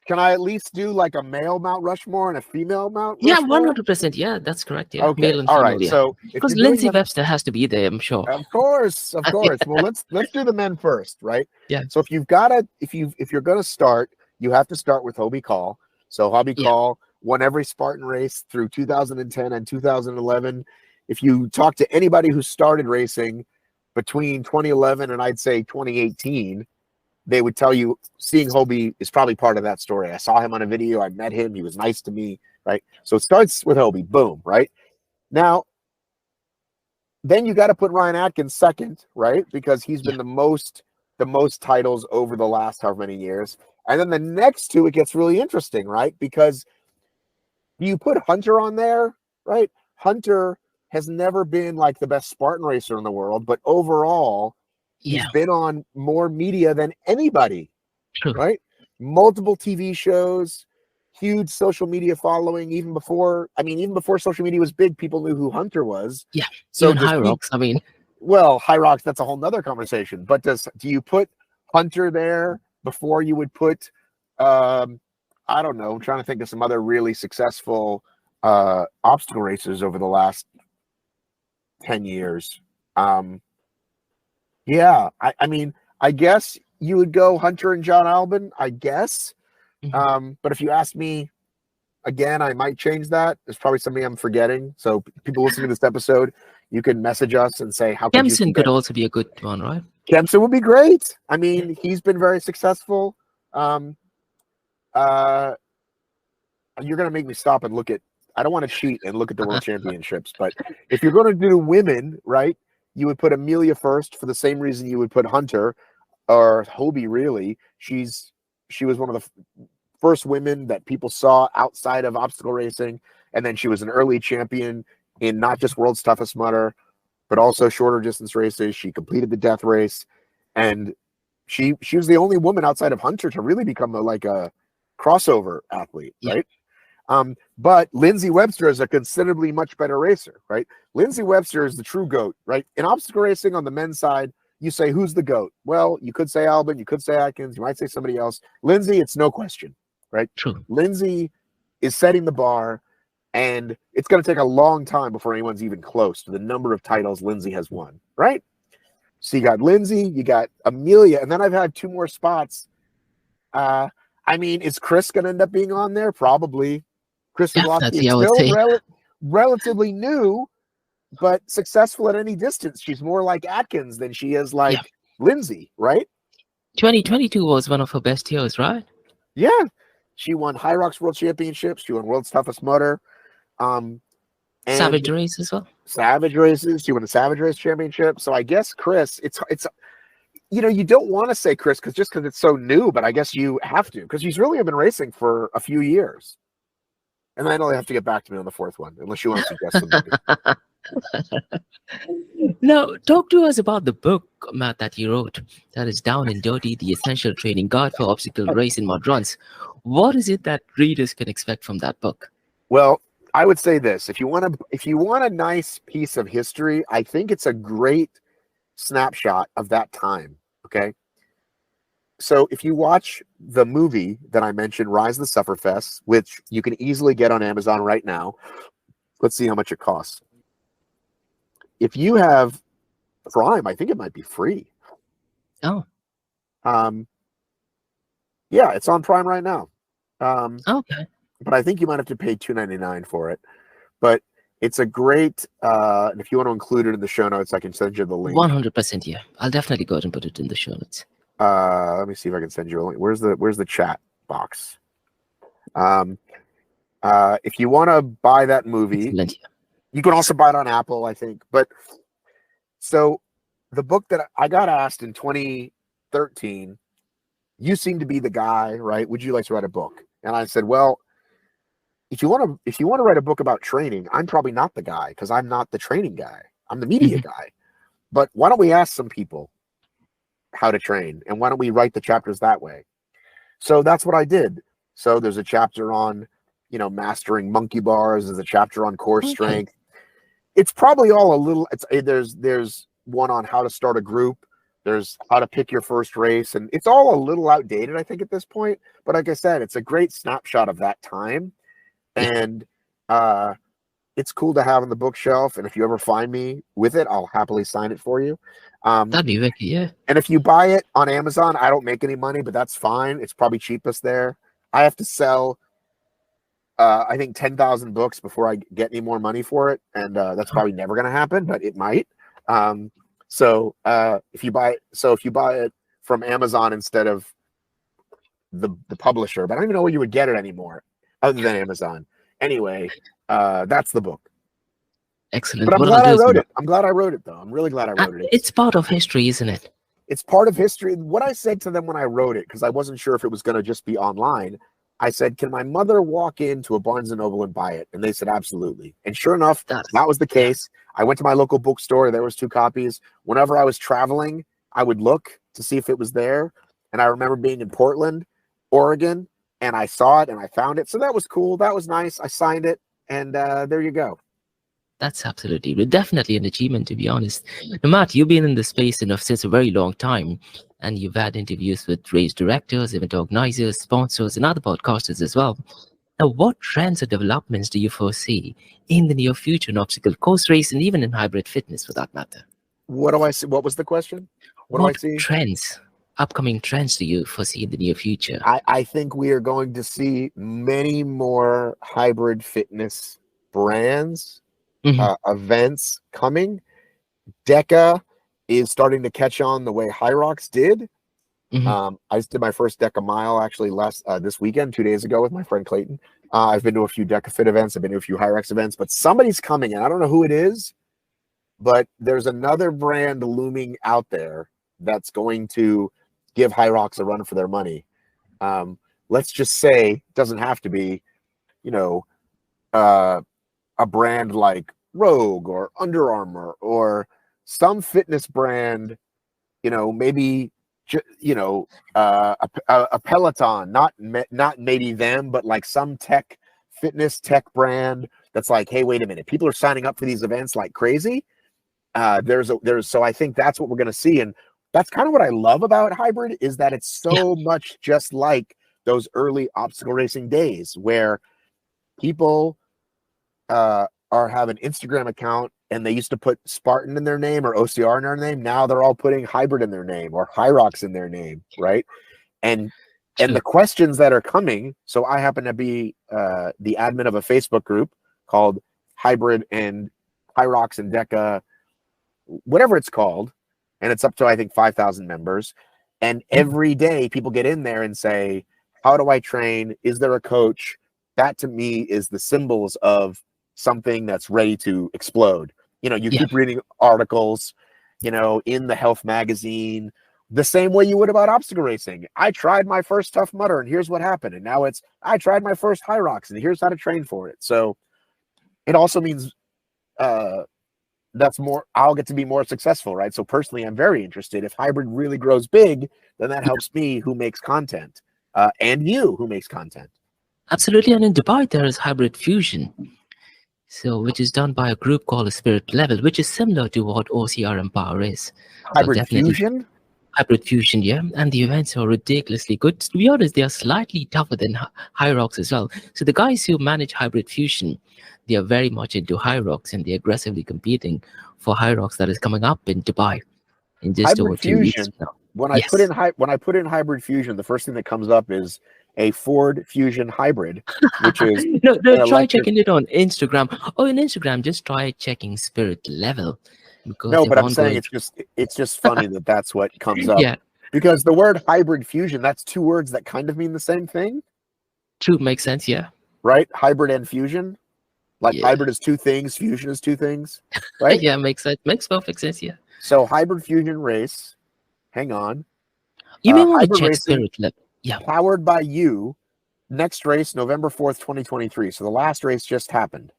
Can I at least do like a male Mount Rushmore and a female Mount Yeah, Rushmore? 100%. Yeah, that's correct. Yeah, Okay. male and All female. right. Yeah, So if because you're doing Lindsay them, Webster has to be there, I'm sure. of course, of course. Well, let's do the men first, right? Yeah. So if you're gonna start, you have to start with Hobie Call. So Hobie Yeah. Call won every Spartan race through 2010 and 2011. If you talk to anybody who started racing between 2011 and I'd say 2018, they would tell you seeing Hobie is probably part of that story. I saw him on a video. I met him. He was nice to me, right? So it starts with Hobie. Boom, right? Now, then you got to put Ryan Atkins second, right? Because he's been the most titles over the last however many years. And then the next 2, it gets really interesting, right? Because you put Hunter on there, right? Hunter has never been like the best Spartan racer in the world, but overall, he's been on more media than anybody. True. Right? Multiple TV shows, huge social media following. Even before social media was big, people knew who Hunter was. Yeah. So even High Rocks. I mean, well, High Rocks, that's a whole nother conversation. But do you put Hunter there before you would put I don't know, I'm trying to think of some other really successful obstacle racers over the last 10 years. Yeah, I mean, I guess you would go Hunter and John Albin, I guess. But if you ask me again, I might change that. There's probably something I'm forgetting. So people listening to this episode, you can message us and say, how could you Kempson forget? could also be a good one, right? Kempson would be great. I mean, he's been very successful. You're going to make me stop and look at, I don't want to cheat and look at the world championships, but if you're going to do women, right, you would put Amelia first for the same reason you would put Hunter or Hobie, really. She was one of the first women that people saw outside of obstacle racing. And then she was an early champion in not just World's Toughest Mudder, but also shorter distance races. She completed the death race. And she was the only woman outside of Hunter to really become a crossover athlete, right? But Lindsay Webster is a considerably much better racer, right? Lindsay Webster is the true GOAT, right? In obstacle racing on the men's side, you say, who's the GOAT? Well, you could say Albin, you could say Atkins, you might say somebody else. Lindsay, it's no question, right? True. Lindsay is setting the bar, and it's going to take a long time before anyone's even close to the number of titles Lindsay has won, right? So you got Lindsay, you got Amelia, and then I've had 2 more spots. I mean, is Chris going to end up being on there? Probably. Chris Zlotowski is still relatively new, but successful at any distance. She's more like Atkins than she is like Lindsay, right? 2022 was one of her best years, right? Yeah. She won High Rocks World Championships. She won World's Toughest Mudder. Savage Race as well. Savage Races. She won the Savage Race Championship. So I guess Chris, it's you don't want to say Chris because it's so new, but I guess you have to because she's really been racing for a few years. And then I'll have to get back to me on the 4th one, unless you want to suggest somebody. Now, talk to us about the book, Matt, that you wrote. That is Down and Dirty, the Essential Training Guide for Obstacle Race and Mud Runs. What is it that readers can expect from that book? Well, I would say this: if you want a nice piece of history, I think it's a great snapshot of that time. Okay. So if you watch the movie that I mentioned, Rise of the Sufferfests, which you can easily get on Amazon right now, let's see how much it costs. If you have Prime, I think it might be free. Oh. Yeah, it's on Prime right now. Okay. But I think you might have to pay $2.99 for it. But it's a great, and if you want to include it in the show notes, I can send you the link. 100%, yeah. I'll definitely go ahead and put it in the show notes. Let me see if I can send you a link. Where's the chat box? If you want to buy that movie, Excellent. you can also buy it on Apple, I think. But so the book that I got asked in 2013, you seem to be the guy, right? Would you like to write a book? And I said, well, if you want to write a book about training, I'm probably not the guy because I'm not the training guy. I'm the media guy. But why don't we ask some people how to train, and why don't we write the chapters that way? So that's what I did. So there's a chapter on, mastering monkey bars. There's a chapter on core Okay. strength. It's probably all a little. There's one on how to start a group. There's how to pick your first race, and it's all a little outdated, I think, at this point. But like I said, it's a great snapshot of that time, Yeah, and it's cool to have on the bookshelf. And if you ever find me with it, I'll happily sign it for you. that'd be wicked. Yeah. And if you buy it on Amazon, I don't make any money, but that's fine. It's probably cheapest there. I have to sell, I think 10,000 books before I get any more money for it, and that's probably never going to happen, but it might. So if you buy it from Amazon instead of the publisher, but I don't even know where you would get it anymore, other than Amazon. Anyway, that's the book. Excellent. But I'm What I'll glad do I is, wrote it. I'm glad I wrote it, though. I'm really glad I wrote it. it's part of history, isn't it? It's part of history. What I said to them when I wrote it, because I wasn't sure if it was going to just be online, I said, can my mother walk into a Barnes & Noble and buy it? And they said, absolutely. And sure enough, That's that was the yeah. case. I went to my local bookstore. There was 2 copies. Whenever I was traveling, I would look to see if it was there. And I remember being in Portland, Oregon, and I saw it and I found it. So that was cool. That was nice. I signed it. And there you go. That's absolutely, definitely an achievement, to be honest. Now, Matt, you've been in the space since a very long time, and you've had interviews with race directors, event organizers, sponsors, and other podcasters as well. Now, what trends or developments do you foresee in the near future in obstacle course race and even in hybrid fitness, for that matter? What do I see? What was the question? What do I see? Upcoming trends do you foresee in the near future? I think we are going to see many more hybrid fitness brands, events coming. DECA is starting to catch on the way Hyrox did. I just did my first DECA mile actually this weekend, 2 days ago, with my friend Clayton. I've been to a few DECA Fit events. I've been to a few Hyrox events, but somebody's coming, and I don't know who it is, but there's another brand looming out there that's going to give Hyrox a run for their money. Let's just say, it doesn't have to be, a brand like Rogue or Under Armour or some fitness brand, maybe a Peloton, not maybe them, but like some fitness tech brand that's like, hey, wait a minute, people are signing up for these events like crazy. So I think that's what we're going to see, and that's kind of what I love about hybrid, is that it's so much just like those early obstacle racing days where people have an Instagram account and they used to put Spartan in their name or OCR in their name. Now they're all putting hybrid in their name or Hyrox in their name, right? And the questions that are coming. So I happen to be the admin of a Facebook group called Hybrid and Hyrox and DECA, whatever it's called, and it's up to, I think, 5,000 members. And every day people get in there and say, how do I train? Is there a coach? That to me is the symbols of something that's ready to explode. You keep reading articles, in the health magazine, the same way you would about obstacle racing. I tried my first Tough Mudder and here's what happened. And now I tried my first Hyrox and here's how to train for it. So it also means I'll get to be more successful, right? So personally, I'm very interested. If hybrid really grows big, then that helps me who makes content, and you who makes content. Absolutely. And in Dubai, there is hybrid fusion, which is done by a group called a Spirit Level, which is similar to what OCR and Power is. Hybrid fusion? Hybrid fusion, yeah. And the events are ridiculously good. To be honest, they are slightly tougher than Hyrox as well. So the guys who manage hybrid fusion, they are very much into Hyrox, and they're aggressively competing for Hyrox that is coming up in Dubai in just hybrid over 2 weeks fusion, now. When I put in hybrid fusion, the first thing that comes up is a Ford Fusion hybrid, which is no, try checking it on Instagram. Oh, on Instagram, just try checking Spirit Level. No, but I'm saying it's just funny that that's what comes up. Yeah. Because the word hybrid fusion, that's 2 words that kind of mean the same thing. True, makes sense, yeah. Right? Hybrid and fusion. Like hybrid is 2 things, fusion is 2 things. Right? Yeah, makes sense. Makes perfect sense, yeah. So hybrid fusion race. Hang on. You may want to check racing, Spirit Level. Yeah. Powered by you. Next race, November 4th, 2023. So the last race just happened.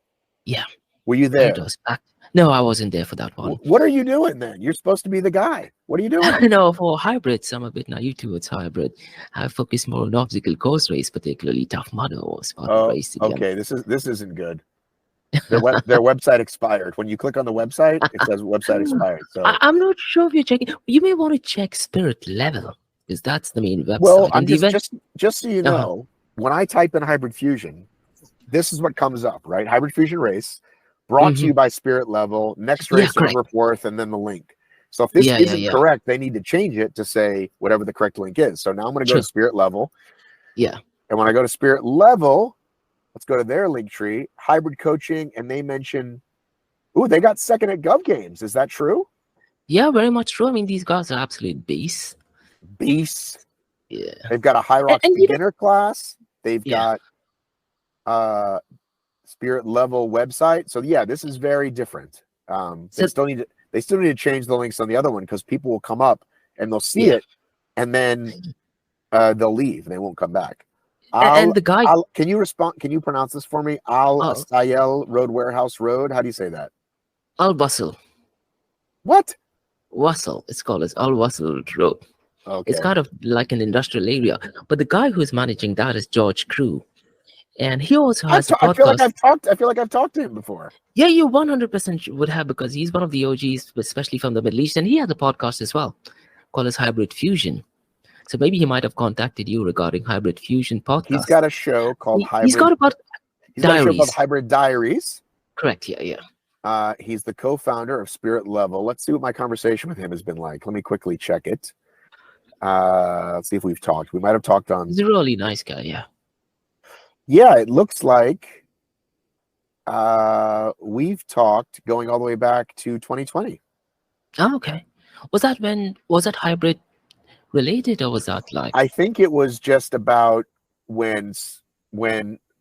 Yeah. Were you there? It was packed. No, I wasn't there for that one. What are you doing then? You're supposed to be the guy. What are you doing? No, for hybrids, I'm a bit naive towards hybrid. I focus more on obstacle course race, particularly Tough Mudder or Spartan Oh, race again. okay. This isn't good. Their website expired. When you click on the website, it says website expired. So I'm not sure if you're checking. You may want to check Spirit Level because that's the main well, website. I'm And the event, just so you uh-huh. know, when I type in Hybrid Fusion, this is what comes up, right? Hybrid Fusion race, brought to Hmm. you by Spirit Level, next Yeah, race correct. November 4th, and then the link. So if this Yeah, yeah, isn't yeah. correct, they need to change it to say whatever the correct link is. So now I'm going to go True. to Spirit Level. Yeah. And when I go to Spirit Level, let's go to their link tree, hybrid coaching, and they mention, ooh, they got second at Gov Games. Is that true? Yeah, very much true. I mean, these guys are absolute beasts. Beasts. Yeah. They've got a High Rocks And beginner class. They've yeah. got Spirit Level website. So yeah, this is very different. They So, still need to change the links on the other one because people will come up and they'll see yeah. it and then they'll leave and they won't come back. And the guy, Can you respond? Can you pronounce this for me? Al oh, Asayel Road Warehouse Road. How do you say that? Al Bustle. What? Wassel. It's called as Al Wassel Road. Okay. It's kind of like an industrial area. But the guy who's managing that is George Crew. And he also has a I feel like podcast. I feel like I've talked to him before. Yeah, you 100% would have because he's one of the OGs, especially from the Middle East. And he has a podcast as well called as Hybrid Fusion. So maybe he might have contacted you regarding Hybrid Fusion He's podcast. got a show called He's got about He's got a show called diaries. Hybrid Diaries. Correct. Yeah, yeah. He's the co-founder of Spirit Level. Let's see what my conversation with him has been like. Let me quickly check it. Let's see if we've talked. We might have talked on. He's a really nice guy. Yeah. Yeah, it looks like we've talked going all the way back to 2020. Oh, okay. Was that hybrid related or was that like? I think it was just about when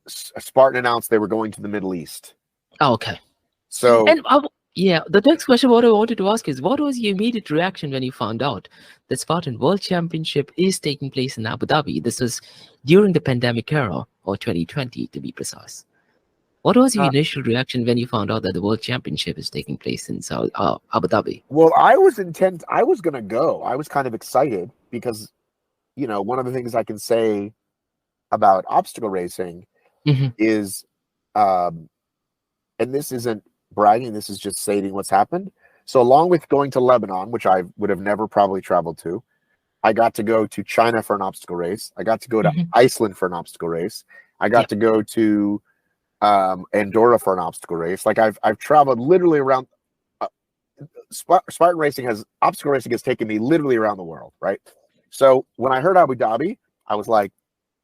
Spartan announced they were going to the Middle East. Oh, okay. So And yeah, the next question what I wanted to ask is what was your immediate reaction when you found out that Spartan World Championship is taking place in Abu Dhabi? This was during the pandemic era, or 2020 to be precise. What was your initial reaction when you found out that the World Championship is taking place in Abu Dhabi? well, I was going to go. I was kind of excited because, one of the things I can say about obstacle racing Mhm. is, and this isn't bragging, this is just stating what's happened. So along with going to Lebanon, which I would have never probably traveled to, I got to go to China for an obstacle race. I got to go to Mhm. Iceland for an obstacle race. I got Yep. to go to Andorra for an obstacle race. Like I've traveled literally around. Spartan obstacle racing has taken me literally around the world, right? So when I heard Abu Dhabi, I was like,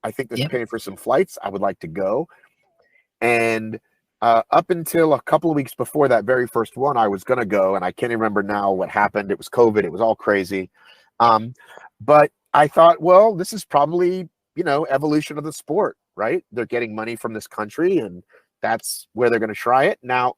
I think they're Yep. paying for some flights. I would like to go. And up until a couple of weeks before that very first one, I was going to go, and I can't remember now what happened. It was COVID. It was all crazy. But I thought, well, this is probably, evolution of the sport, right? They're getting money from this country, and that's where they're going to try it. Now,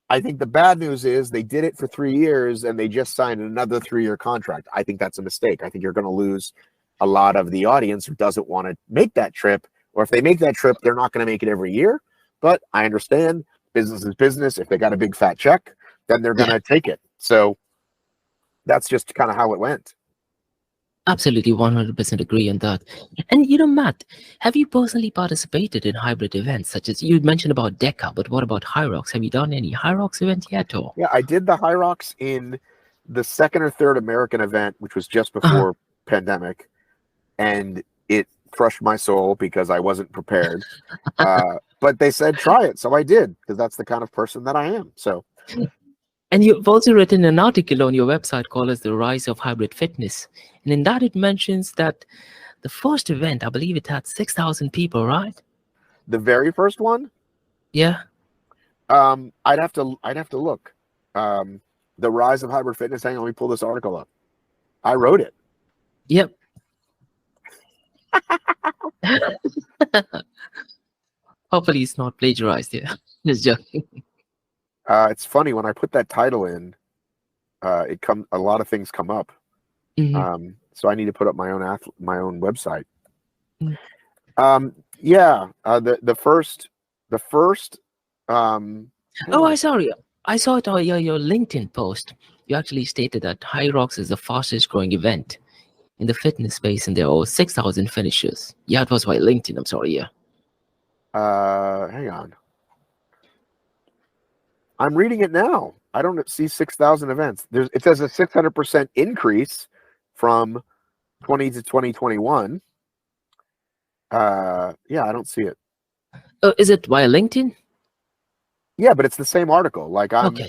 I think the bad news is they did it for 3 years, and they just signed another 3-year contract. I think that's a mistake. I think you're going to lose a lot of the audience who doesn't want to make that trip, or if they make that trip, they're not going to make it every year. But I understand business is business. If they got a big fat check, then they're going to take it. So that's just kind of how it went. Absolutely, 100% agree on that. And Matt, have you personally participated in hybrid events such as you mentioned about DECA, but what about High Rocks? Have you done any High Rocks event yet? Or Yeah, I did the High Rocks in the second or third American event, which was just before pandemic, and it crushed my soul because I wasn't prepared. But they said try it, so I did because that's the kind of person that I am. So. And you've also written an article on your website called as The Rise of Hybrid Fitness. And in that it mentions that the first event, I believe it had 6,000 people, right? The very first one? Yeah. I'd have to look. The Rise of Hybrid Fitness. Hang on, let me pull this article up. I wrote it. Yep. Hopefully it's not plagiarized here. Just joking. It's funny when I put that title in, a lot of things come up. Mhm. So I need to put up my own website. Mm. Yeah. The first. Oh, I'm sorry. I saw it on your LinkedIn post. You actually stated that High Rocks is the fastest growing event in the fitness space, and there are over 6,000 finishers. Yeah, it was by LinkedIn. I'm sorry. Yeah. Hang on. I'm reading it now. I don't see 6,000 events. It says a 600% increase from 20 to 2021. Yeah, I don't see it. Is it via LinkedIn? Yeah, but it's the same article. Like Okay,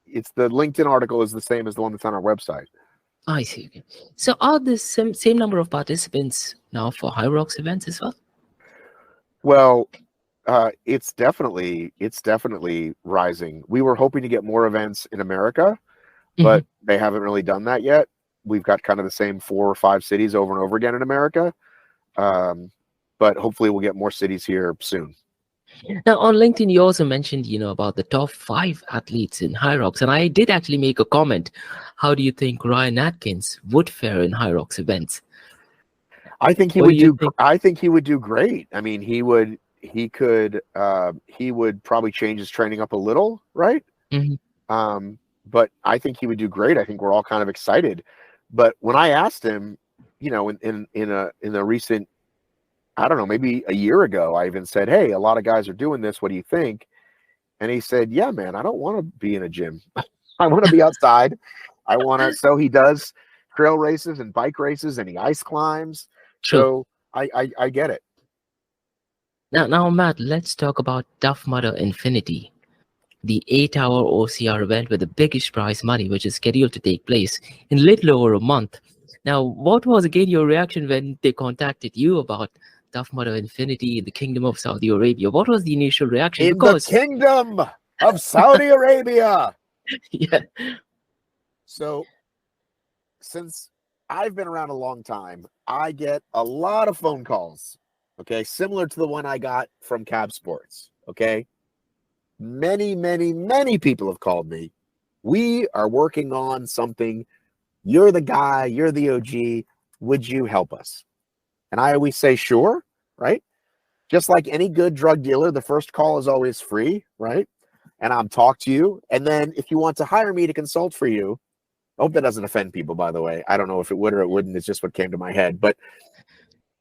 it's the LinkedIn article is the same as the one that's on our website. I see. Okay. So are the same number of participants now for High Rocks events as well? Well, it's definitely rising. We were hoping to get more events in America, but they haven't really done that yet. We've got kind of the same 4 or 5 cities over and over again in America. But hopefully we'll get more cities here soon. Now, on LinkedIn, you also mentioned, about the top 5 athletes in High Rocks, and I did actually make a comment. How do you think Ryan Atkins would fare in High Rocks events? I think he What do would you do. think? I think he would do great. I mean, he would probably change his training up a little, right? Mhm. But I think he would do great. I think we're all kind of excited. But when I asked him, in a recent, I don't know, maybe a year ago, I even said, "Hey, a lot of guys are doing this. What do you think?" And he said, "Yeah, man, I don't want to be in a gym. I want to be outside. I want to." So he does trail races and bike races, and he ice climbs. True. So I get it. Now, Matt, let's talk about Tough Mudder Infinity, the 8-hour OCR event with the biggest prize money, which is scheduled to take place in little over a month. Now, what was again your reaction when they contacted you about Tough Mudder Infinity in the Kingdom of Saudi Arabia? What was the initial reaction? In the Because, kingdom of Saudi Arabia. yeah, So since I've been around a long time, I get a lot of phone calls, okay, similar to the one I got from Cab Sports, okay? Many, many, many people have called me. We are working on something. You're the guy, you're the OG. Would you help us? And I always say, sure, right? Just like any good drug dealer, the first call is always free, right? And I'm talk to you. And then if you want to hire me to consult for you, I hope that doesn't offend people, by the way. I don't know if it would or it wouldn't. It's just what came to my head. But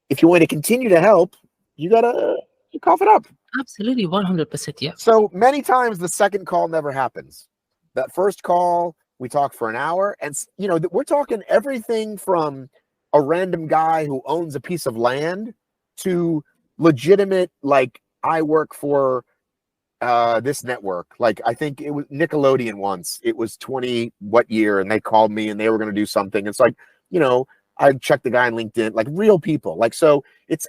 if you want to continue to help, you got to cough it up. absolutely 100%. Yeah, So many times the second call never happens. That first call, we talk for an hour. And, we're talking everything from a random guy who owns a piece of land to legitimate, like, I work for this network. Like, I think it was Nickelodeon once. It was 20 what year, and they called me and they were going to do something. It's like, I checked the guy on LinkedIn, like real people. Like, so it's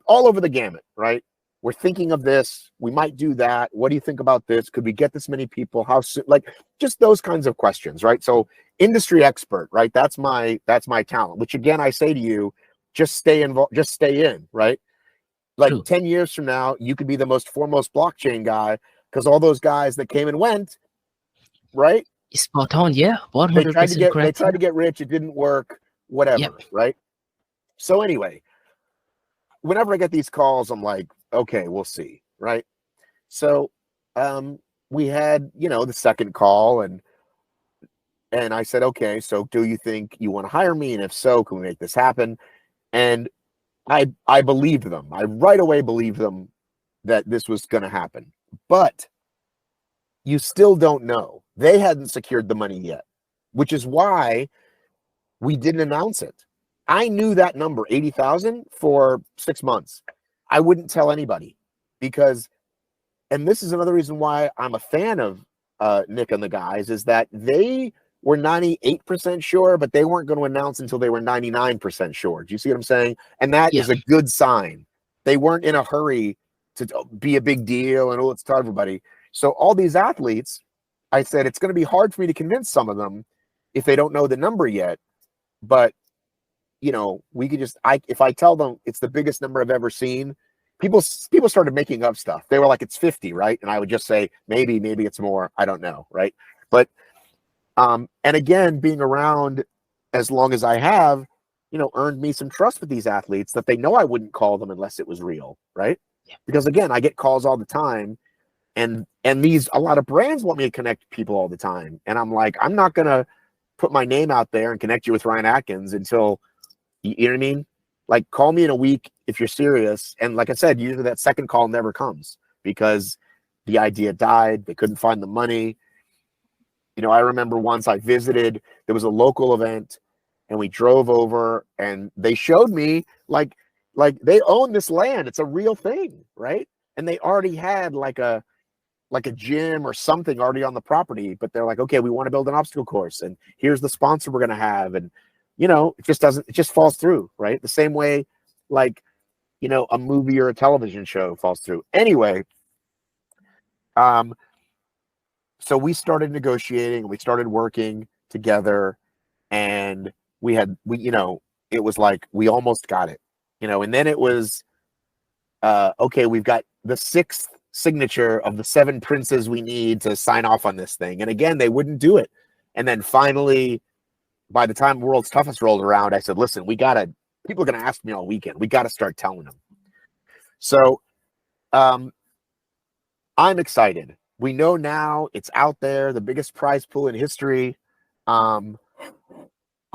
all over the gamut, right? We're thinking of this. We might do that. What do you think about this? Could we get this many people? How soon? Like, just those kinds of questions, right? So industry expert, right? That's my talent, which again, I say to you, just stay involved, just stay in, right? Like true. 10 years from now, you could be the most foremost blockchain guy because all those guys that came and went, right? Spot on. Yeah, They tried 100% correct. to get rich. It didn't work, whatever, Yep. right? So anyway, whenever I get these calls, I'm like, okay, we'll see, right? So we had, the second call and I said, okay, so do you think you want to hire me? And if so, can we make this happen? And I believed them. I right away believed them that this was going to happen. But you still don't know. They hadn't secured the money yet, which is why we didn't announce it. I knew that number, 80,000, for 6 months. I wouldn't tell anybody because, and this is another reason why I'm a fan of Nick and the guys, is that they were 98% sure, but they weren't going to announce until they were 99% sure. Do you see what I'm saying? And that Yeah. is a good sign. They weren't in a hurry to be a big deal and, let's tell everybody. So all these athletes, I said, it's going to be hard for me to convince some of them if they don't know the number yet. But, we could just, if I tell them it's the biggest number I've ever seen, people started making up stuff. They were like, it's 50, right? And I would just say, maybe it's more. I don't know, right? But, and again, being around as long as I have, earned me some trust with these athletes that they know I wouldn't call them unless it was real, right? Yeah. Because again, I get calls all the time and a lot of brands want me to connect people all the time, and I'm like, I'm not gonna put my name out there and connect you with Ryan Atkins until you know what I mean. Like, call me in a week if you're serious. And like I said, usually that second call never comes because the idea died. They couldn't find the money. You know, I remember once I visited, there was a local event and we drove over and they showed me like they own this land. It's a real thing, right? And they already had like a gym or something already on the property, but they're like, okay, we want to build an obstacle course and here's the sponsor we're going to have. And, you know, it just falls through, right? The same way, like, you know, a movie or a television show falls through. Anyway, so we started negotiating, we started working together, and you know, it was like, we almost got it, you know, and then it was, okay, we've got the 6th signature of the 7 princes we need to sign off on this thing. And again, they wouldn't do it. And then finally, by the time World's Toughest rolled around, I said, listen, people are going to ask me all weekend. We got to start telling them. So I'm excited. We know now it's out there, the biggest prize pool in history. I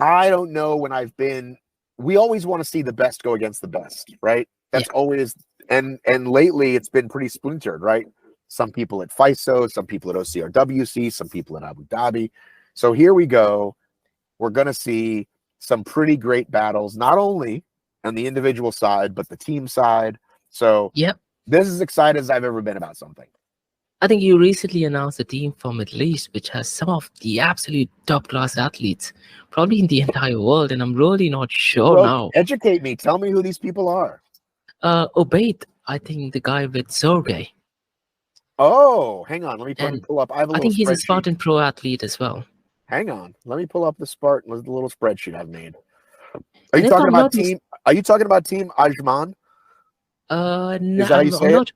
don't know when we always want to see the best go against the best, right? That's always, and lately it's been pretty splintered, right? Some people at FISO, some people at OCRWC, some people at Abu Dhabi. So here we go. We're going to see some pretty great battles, not only on the individual side, but the team side. So this is as excited as I've ever been about something. I think you recently announced a team from Middle East, which has some of the absolute top-class athletes, probably in the entire world, and I'm really not sure now. Educate me. Tell me who these people are. Obaid, I think the guy with Sergey. Oh, hang on. Let me pull up. I think he's a Spartan Pro athlete as well. Hang on. Let me pull up the Spartan, the little spreadsheet I've made. Are you talking about Team Ajman? No, is that how you say it?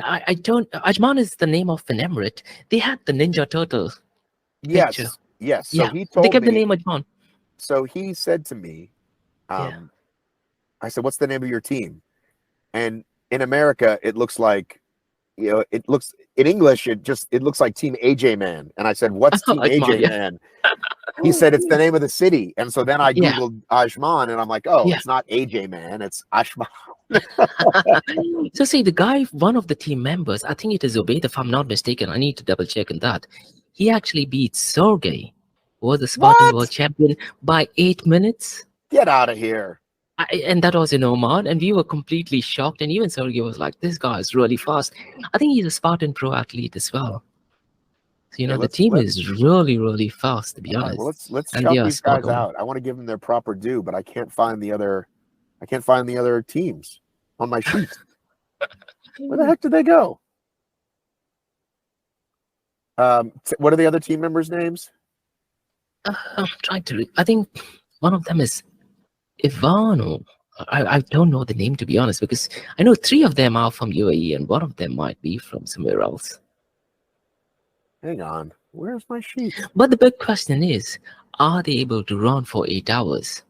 I don't. Ajman is the name of an emirate. They had the Ninja Turtle. Yes. So he told they kept me, the name Ajman. So he said to me, I said, "What's the name of your team?" And in America, it looks like, you know, in English, it looks like Team AJ Man. And I said, "What's Team AJ Man?" He said, "It's the name of the city." And so then I Googled Ajman, and I'm like, "Oh, it's not AJ Man, it's Ajman." So see, the guy, one of the team members, I think it is Obaid, if I'm not mistaken. I need to double check on that. He actually beat Sergey, who was the Spartan world champion, by 8 minutes. Get out of here. And that was in Oman, and we were completely shocked. And even Sergey was like, "This guy is really fast." I think he's a Spartan Pro athlete as well. So, you know, the team is really, really fast, to be honest. Well, let's shout these guys out. I want to give them their proper due, but I can't find the other teams on my sheet. Where the heck did they go? What are the other team members' names? I'm trying to. I think one of them is Ivano. I don't know the name, to be honest, because I know 3 of them are from UAE and one of them might be from somewhere else. Hang on. Where's my sheet? But the big question is, are they able to run for 8 hours?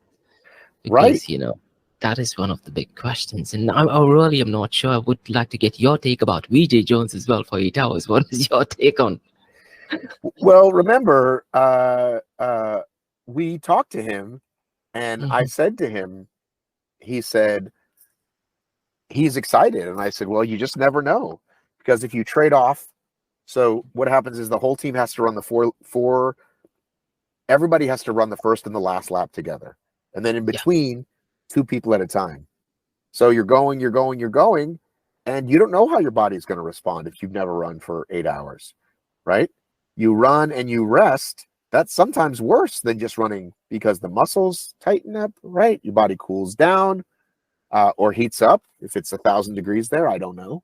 Because, you know, that is one of the big questions. And I really am not sure. I would like to get your take about VJ Jones as well for 8 hours. What is your take on? Well, remember, we talked to him and I said to him, he said, he's excited. And I said, well, you just never know, because if you trade off, so what happens is the whole team has to run the everybody has to run the first and the last lap together. And then in between, 2 people at a time. So you're going, and you don't know how your body's going to respond if you've never run for 8 hours, right? You run and you rest. That's sometimes worse than just running, because the muscles tighten up, right? Your body cools down or heats up if it's 1,000 degrees there. I don't know.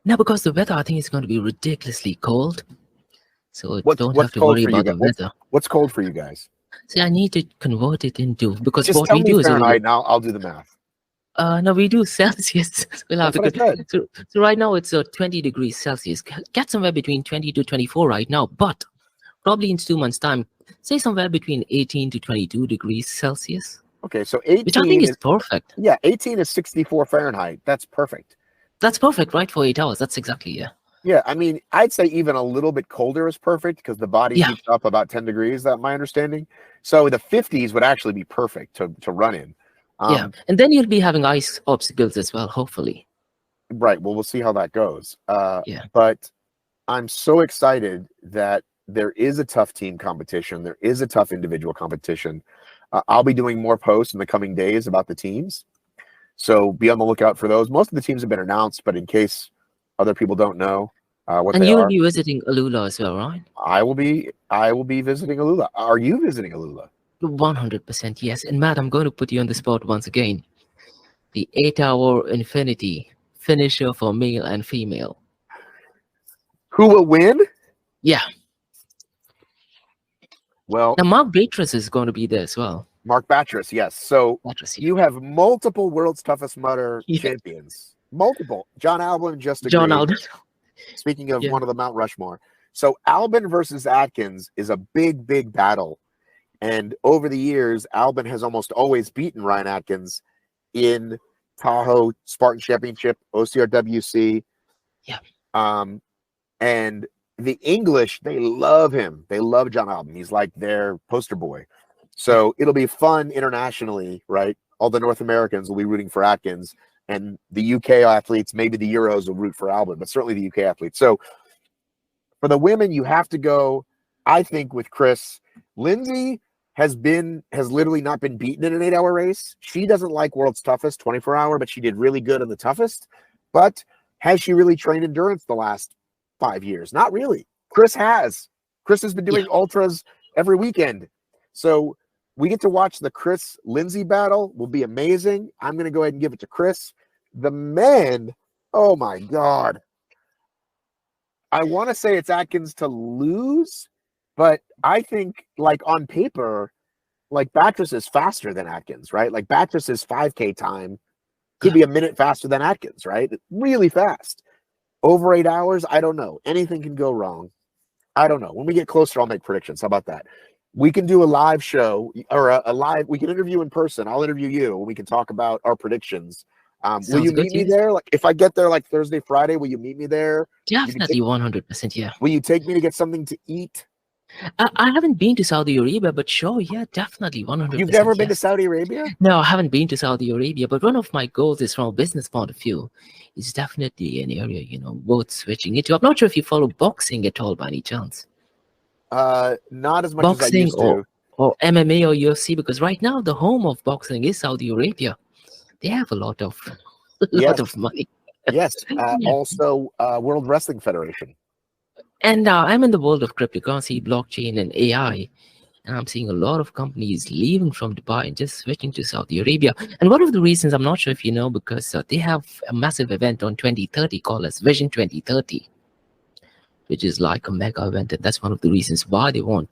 No, because the weather, I think, is going to be ridiculously cold. So don't have to worry about the weather. What's cold for you guys? See, I need to convert it into, because just what we do is Fahrenheit, and I'll do the math. No, we do Celsius. We'll have to so right now it's 20 degrees Celsius. Get somewhere between 20 to 24 right now, but probably in 2 months' time, say somewhere between 18 to 22 degrees Celsius. Okay, so 18, which I think is perfect. Yeah, 18 is 64 Fahrenheit. That's perfect. That's perfect, right? For 8 hours. That's exactly, Yeah, I mean, I'd say even a little bit colder is perfect because the body Yeah, heats up about 10 degrees, that my understanding. So the 50s would actually be perfect to run in. yeah. Um, And then you'll be having ice obstacles as well, hopefully. right. Well, we'll see how that goes. Yeah. But I'm so excited that there is a tough team competition. There is a tough individual competition. I'll be doing more posts in the coming days about the teams. So be on the lookout for those. Most of the teams have been announced, but in case other people don't know what And they you'll are, be visiting Alula as well, right? I will be visiting Alula. Are you visiting Alula? 100% yes. And Matt, I'm going to put you on the spot once again. The 8-hour infinity finisher for male and female. Who will win? Yeah. Well, Now, Mark Beatrice is going to be there as well. Mark Batris, yes. So Beatrice, yeah. you have multiple World's Toughest Mudder Yeah. champions. Multiple. John Albin just John agreed. Alden. Speaking of Yeah. one of the Mount Rushmore. So Albin versus Atkins is a big, big battle. And over the years, Albin has almost always beaten Ryan Atkins in Tahoe, Spartan Championship, OCRWC. Yeah. And the English, they love him. They love John Albin. He's like their poster boy. Yeah. So it'll be fun internationally, right? All the North Americans will be rooting for Atkins, and the UK athletes, maybe the Euros will root for Albin, but certainly the UK athletes. So for the women, you have to go, I think, with Chris. Lindsay has literally not been beaten in an 8-hour race. She doesn't like World's Toughest 24-hour, but she did really good in the toughest. But has she really trained endurance the last 5 years? Not really. Chris has. Chris has been doing Yeah. ultras every weekend. So we get to watch the Chris Lindsay battle. Will be amazing. I'm going to go ahead and give it to Chris. The men, oh my God. I want to say it's Atkins to lose, but I think, like, on paper, like, Batris is faster than Atkins, right? Like, Batris's 5K time could Yeah. be a minute faster than Atkins, right? Really fast. Over 8 hours, I don't know. Anything can go wrong. I don't know. When we get closer, I'll make predictions. How about that? We can do a live show or a live, we can interview in person. I'll interview you and we can talk about our predictions. Will Sounds you good, meet me yes. there? Like, if I get there like Thursday, Friday, will you meet me there? You can Definitely 100%, yeah. Will you take me to get something to eat? I haven't been to Saudi Arabia, but sure, yeah, definitely You've 100%, never been to yes. Saudi Arabia? No, I haven't been to Saudi Arabia, but one of my goals is from a business point of view. It's definitely an area, worth switching into. I'm not sure if you follow boxing at all by any chance. Not as much as I Boxing used to. or MMA or UFC, because right now the home of boxing is Saudi Arabia. They have a lot of a lot Yes, of money. yes. Also, World Wrestling Federation. And I'm in the world of cryptocurrency, blockchain, and AI. And I'm seeing a lot of companies leaving from Dubai and just switching to Saudi Arabia. And one of the reasons, I'm not sure if you know, because they have a massive event on 2030 called as Vision 2030, which is like a mega event. And that's one of the reasons why they want,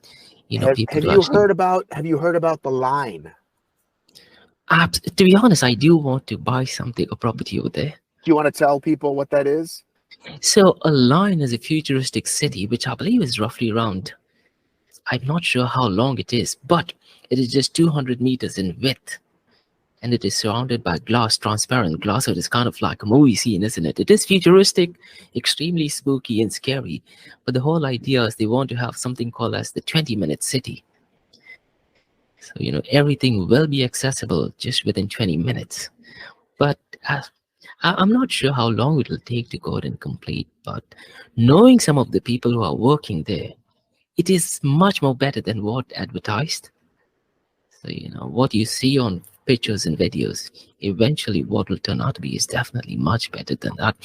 Have, people have to you actually. heard about Have you heard about the line? To be honest, I do want to buy something, a property over there. Do you want to tell people what that is? So a line is a futuristic city, which I believe is roughly around, I'm not sure how long it is, but it is just 200 meters in width. And it is surrounded by glass, transparent glass. So it is kind of like a movie scene, isn't it? It is futuristic, extremely spooky and scary. But the whole idea is they want to have something called as the 20-minute city. So, everything will be accessible just within 20 minutes. But I'm not sure how long it will take to go and complete. But knowing some of the people who are working there, it is much more better than what advertised. So, what you see on pictures and videos, eventually what will turn out to be is definitely much better than that.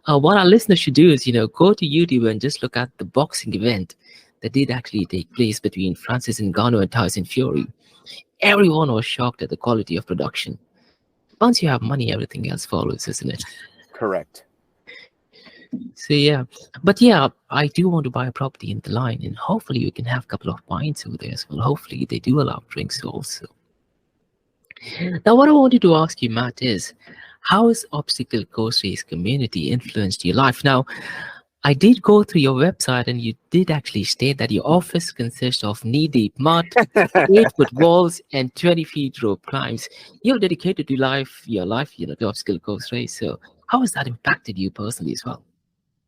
What our listeners should do is, go to YouTube and just look at the boxing event that did actually take place between Francis Ngannou and Tyson Fury. Everyone was shocked at the quality of production. Once you have money, everything else follows, isn't it? Correct. So yeah, but yeah, I do want to buy a property in the line, and hopefully you can have a couple of pints over there as well. Hopefully they do allow drinks also. Now, what I wanted to ask you, Matt, is how has obstacle course race community influenced your life? Now, I did go through your website, and you did actually state that your office consists of knee-deep mud, 8-foot walls, and 20-feet rope climbs. You're dedicated to your life, to obstacle course race. So, how has that impacted you personally as well?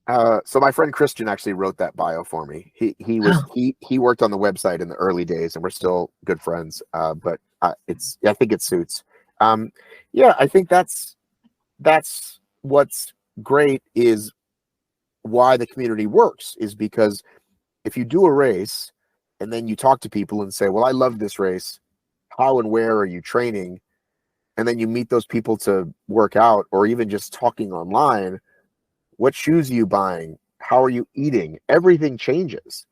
So my friend Christian actually wrote that bio for me. Oh, He worked on the website in the early days, and we're still good friends. But I think it suits. Um, yeah, I think that's what's great is why the community works is because if you do a race and then you talk to people and say, "Well, I love this race. How and where are you training?" And then you meet those people to work out, or even just talking online. What shoes are you buying? How are you eating? Everything changes.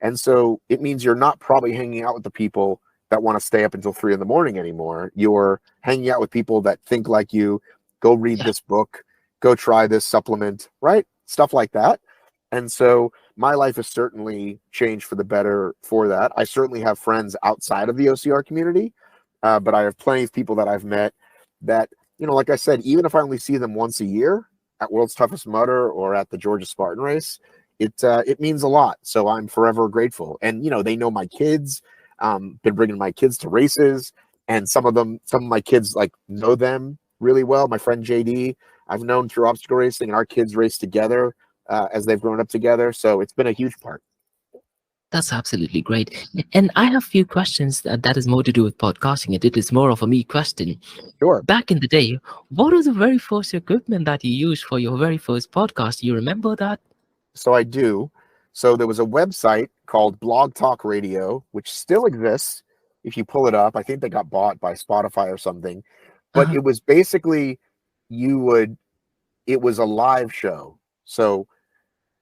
And so it means you're not probably hanging out with the people that want to stay up until 3 in the morning anymore. You're hanging out with people that think like you, go read yeah. this book, go try this supplement, right? Stuff like that. And so my life has certainly changed for the better for that. I certainly have friends outside of the OCR community, but I have plenty of people that I've met that, like I said, even if I only see them once a year at World's Toughest Mudder or at the Georgia Spartan Race, it means a lot. So I'm forever grateful. And they know my kids. Been bringing my kids to races, and some of my kids like know them really well. My friend JD, I've known through obstacle racing, and our kids race together as they've grown up together. So it's been a huge part. That's absolutely great. And I have a few questions that is more to do with podcasting. It is more of a me question. Sure. Back in the day, what was the very first equipment that you used for your very first podcast? You remember that? So I do. So there was a website called Blog Talk Radio, which still exists. If you pull it up, I think they got bought by Spotify or something. But Uh-huh. it was basically it was a live show. So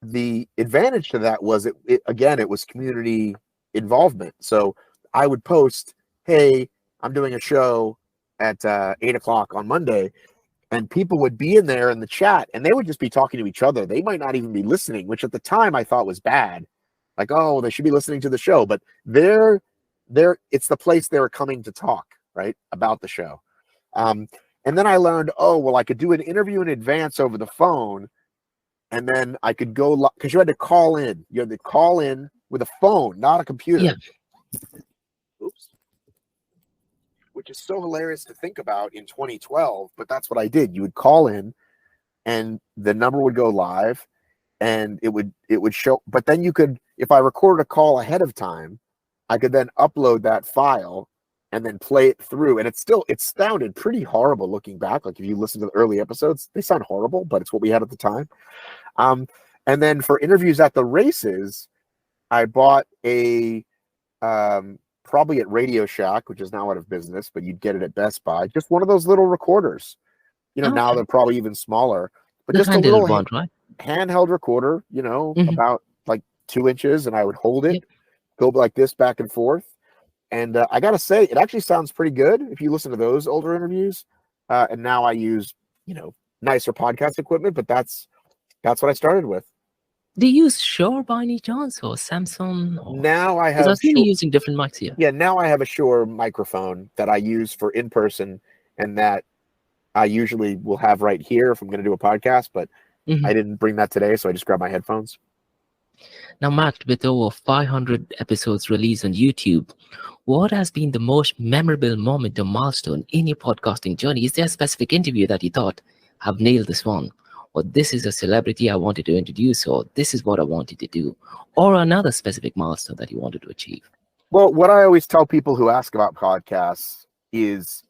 the advantage to that was it was community involvement. So I would post, "Hey, I'm doing a show at 8 o'clock on Monday," and people would be in there in the chat, and they would just be talking to each other. They might not even be listening, which at the time I thought was bad. Like, oh, they should be listening to the show, but it's the place they were coming to talk, right, about the show. Um, and then I learned, oh, well, I could do an interview in advance over the phone, and then I could go because you had to call in. You had to call in with a phone, not a Yeah. computer. Oops. Which is so hilarious to think about in 2012, but that's what I did. You would call in, and the number would go live, and it would show. But then you could, if I recorded a call ahead of time, I could then upload that file and then play it through. And it sounded pretty horrible looking back. Like if you listen to the early episodes, they sound horrible, but it's what we had at the time. Um, and then for interviews at the races, I bought probably at Radio Shack, which is now out of business, but you'd get it at Best Buy. Just one of those little recorders. Now Okay. they're probably even smaller, but The just a handheld little one, right? handheld recorder, Hmm. about like 2 inches, and I would hold it, Yep. go like this back and forth. And I gotta say, it actually sounds pretty good if you listen to those older interviews. And now I use, nicer podcast equipment, but that's what I started with. Do you use Shure by any chance or Samsung? Or Now I because I've have seen you using different mics here. Yeah, now I have a Shure microphone that I use for in person, and that I usually will have right here if I'm going to do a podcast. But Mhm. I didn't bring that today, so I just grabbed my headphones. Now, Matt, with over 500 episodes released on YouTube, what has been the most memorable moment or milestone in your podcasting journey? Is there a specific interview that you thought, I've nailed this one? Or this is a celebrity I wanted to introduce, or this is what I wanted to do? Or another specific milestone that you wanted to achieve? Well, what I always tell people who ask about podcasts is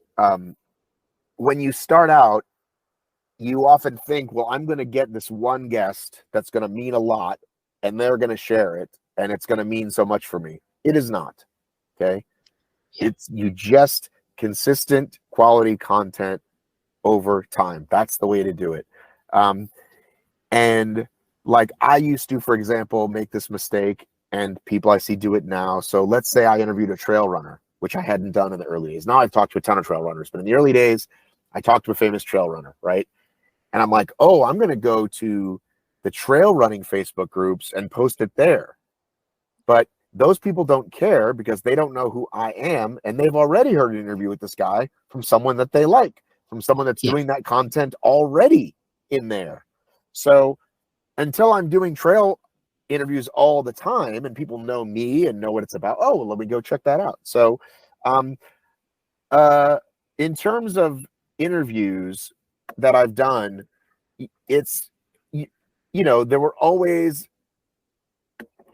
when you start out, you often think, well, I'm going to get this one guest that's going to mean a lot, and they're going to share it, and it's going to mean so much for me. It is not. Okay. Yeah. You just consistent quality content over time. That's the way to do it. Um, and like I used to, for example, make this mistake, and people I see do it now. So let's say I interviewed a trail runner, which I hadn't done in the early days. Now I've talked to a ton of trail runners, but in the early days, I talked to a famous trail runner, right? And I'm like, oh, I'm going to go to the trail running Facebook groups and post it there. But those people don't care because they don't know who I am, and they've already heard an interview with this guy from someone that they like, from someone that's Yeah. doing that content already in there. So until I'm doing trail interviews all the time and people know me and know what it's about, oh, well, let me go check that out. So um, in terms of interviews that I've done, it's there were always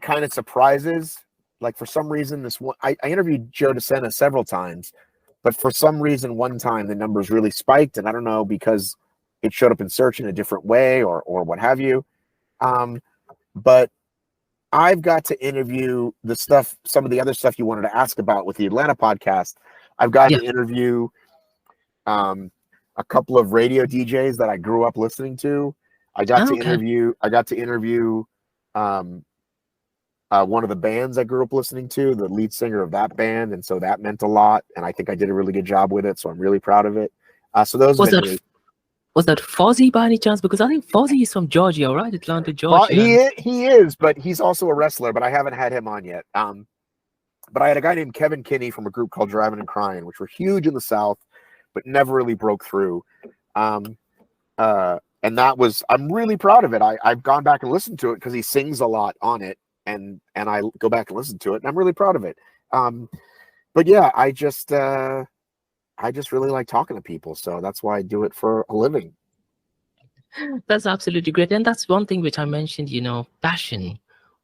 kind of surprises. Like for some reason, this one, I interviewed Joe DeSena several times, but for some reason, one time the numbers really spiked, and I don't know because it showed up in search in a different way or what have you. But I've got to interview some of the other stuff you wanted to ask about with the Atlanta podcast. I've got Yeah. to interview a couple of radio DJs that I grew up listening to. I got to Okay. interview one of the bands I grew up listening to, the lead singer of that band, and so that meant a lot. And I think I did a really good job with it, so I'm really proud of it. So those have Was been that neat. was that Fozzy by any chance? Because I think Fozzy is from Georgia, right? Atlanta, Georgia. He is, but he's also a wrestler. But I haven't had him on yet. But I had a guy named Kevin Kinney from a group called Driving and Crying, which were huge in the South, but never really broke through. And I'm really proud of it. I've gone back and listened to it because he sings a lot on it, and I go back and listen to it, and I'm really proud of it. But yeah, I just really like talking to people, so that's why I do it for a living. That's absolutely great. And that's one thing which I mentioned, passion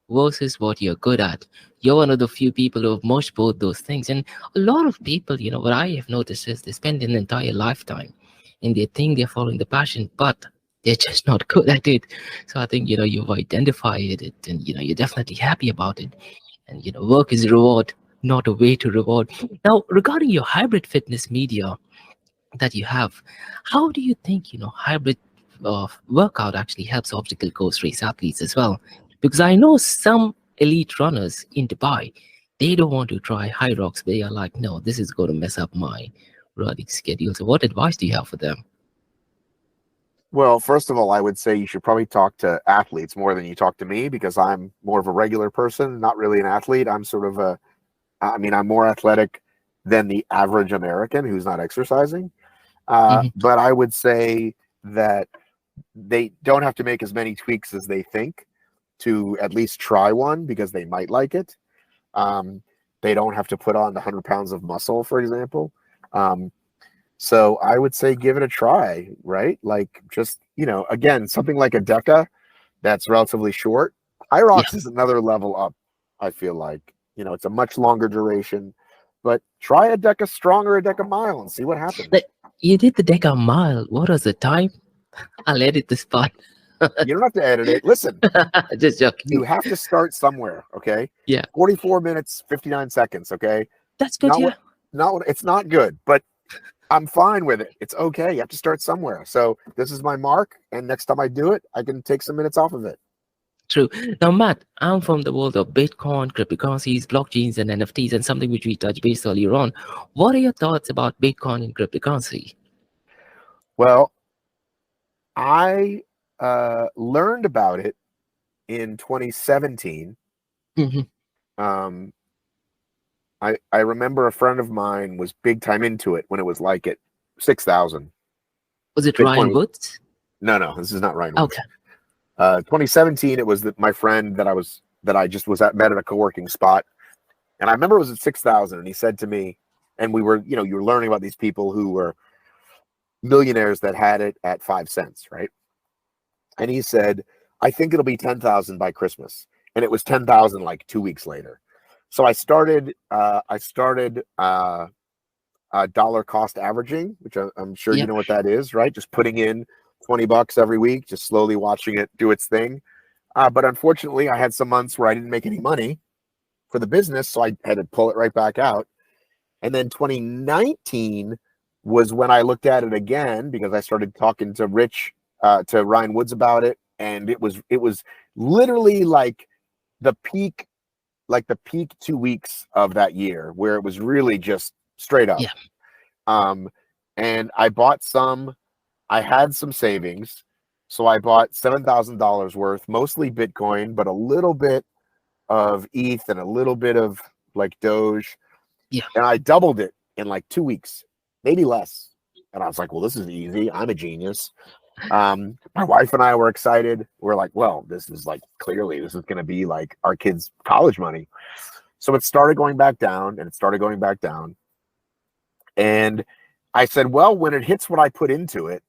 versus what you're good at. You're one of the few people who have merged both those things. And a lot of people, what I have noticed is they spend an entire lifetime and they think they're following the passion, but they're just not good at it. So I think, you've identified it and, you're definitely happy about it. And, work is reward, not a way to reward. Now, regarding your hybrid fitness media that you have, how do you think, hybrid workout actually helps obstacle course race athletes as well? Because I know some elite runners in Dubai, they don't want to try high rocks. They are like, no, this is going to mess up my running schedule. So what advice do you have for them? Well, first of all, I would say you should probably talk to athletes more than you talk to me because I'm more of a regular person, not really an athlete. I'm I'm more athletic than the average American who's not exercising. Mhm. But I would say that they don't have to make as many tweaks as they think to at least try one because they might like it. They don't have to put on the 100 pounds of muscle, for example. So I would say give it a try, right? Like just, again, something like a Deca that's relatively short. High Yeah. Rocks is another level up, I feel like. It's a much longer duration, but try a Deca strong or a Deca mile and see what happens. Like, you did the Deca mile. What was the time? I'll edit this part. You don't have to edit it. Listen, Just joking. you have to start somewhere, okay? Yeah. 44 minutes, 59 seconds, okay? That's good, yeah. It's not good, but I'm fine with it. It's okay. You have to start somewhere. So this is my mark, and next time I do it, I can take some minutes off of it. True. Now, Matt, I'm from the world of Bitcoin, cryptocurrencies, blockchains, and NFTs, and something which we touched base earlier on. What are your thoughts about Bitcoin and cryptocurrency? Well, I learned about it in 2017. Mhm. I remember a friend of mine was big time into it when it was like at 6,000. Was it Bitcoin Ryan Woods? No, this is not Ryan Woods. Okay. 2017, it was my friend that I just met at a co-working spot, and I remember it was at 6,000, and he said to me, and we were, you were learning about these people who were millionaires that had it at 5 cents, right? And he said, I think it'll be 10,000 by Christmas, and it was 10,000 like 2 weeks later. So I started dollar cost averaging, which I'm sure you know what that is, right? Just putting in $20 every week, just slowly watching it do its thing. But unfortunately, I had some months where I didn't make any money for the business, so I had to pull it right back out. And then 2019 was when I looked at it again because I started talking to Ryan Woods about it, and it was literally like the peak 2 weeks of that year where it was really just straight up. Yeah. And I bought some. I had some savings, so I bought $7,000 worth, mostly Bitcoin, but a little bit of ETH and a little bit of like Doge. Yeah. And I doubled it in like 2 weeks, maybe less. And I was like, well, this is easy. I'm a genius. My wife and I were excited. We're like, well, this is going to be like our kids' college money. So it started going back down and it started going back down. And I said, well, when it hits what I put into it,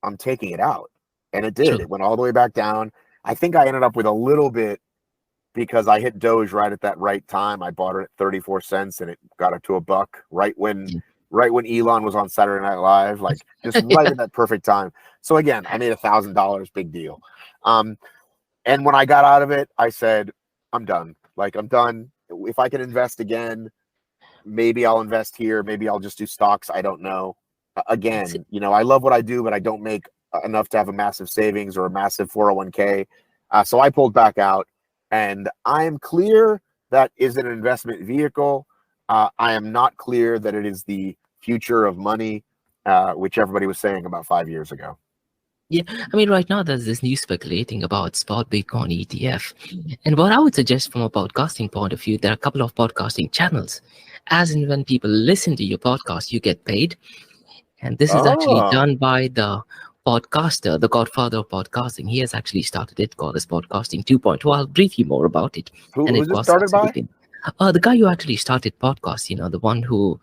I'm taking it out. And it did. True. It went all the way back down. I think I ended up with a little bit because I hit Doge right at that right time. I bought it at 34 cents and it got up to $1 right when Elon was on Saturday Night Live, like just right Yeah. at that perfect time. So again, I made $1,000, big deal. And when I got out of it, I said, I'm done. Like, I'm done. If I can invest again, maybe I'll invest here. Maybe I'll just do stocks. I don't know. It's- Again, I love what I do, but I don't make enough to have a massive savings or a massive 401k. So I pulled back out, and I am clear that is an investment vehicle. I am not clear that it is the future of money, which everybody was saying about 5 years ago. Yeah, I mean, right now there's this news speculating about spot Bitcoin ETF. And what I would suggest from a podcasting point of view, there are a couple of podcasting channels. As in, when people listen to your podcast, you get paid. And this is actually Oh, done by the podcaster, the godfather of podcasting. He has actually started it called as Podcasting 2.0. I'll brief you more about it. And who's it it costs started by? absolutely. The guy who actually started podcasts, the one who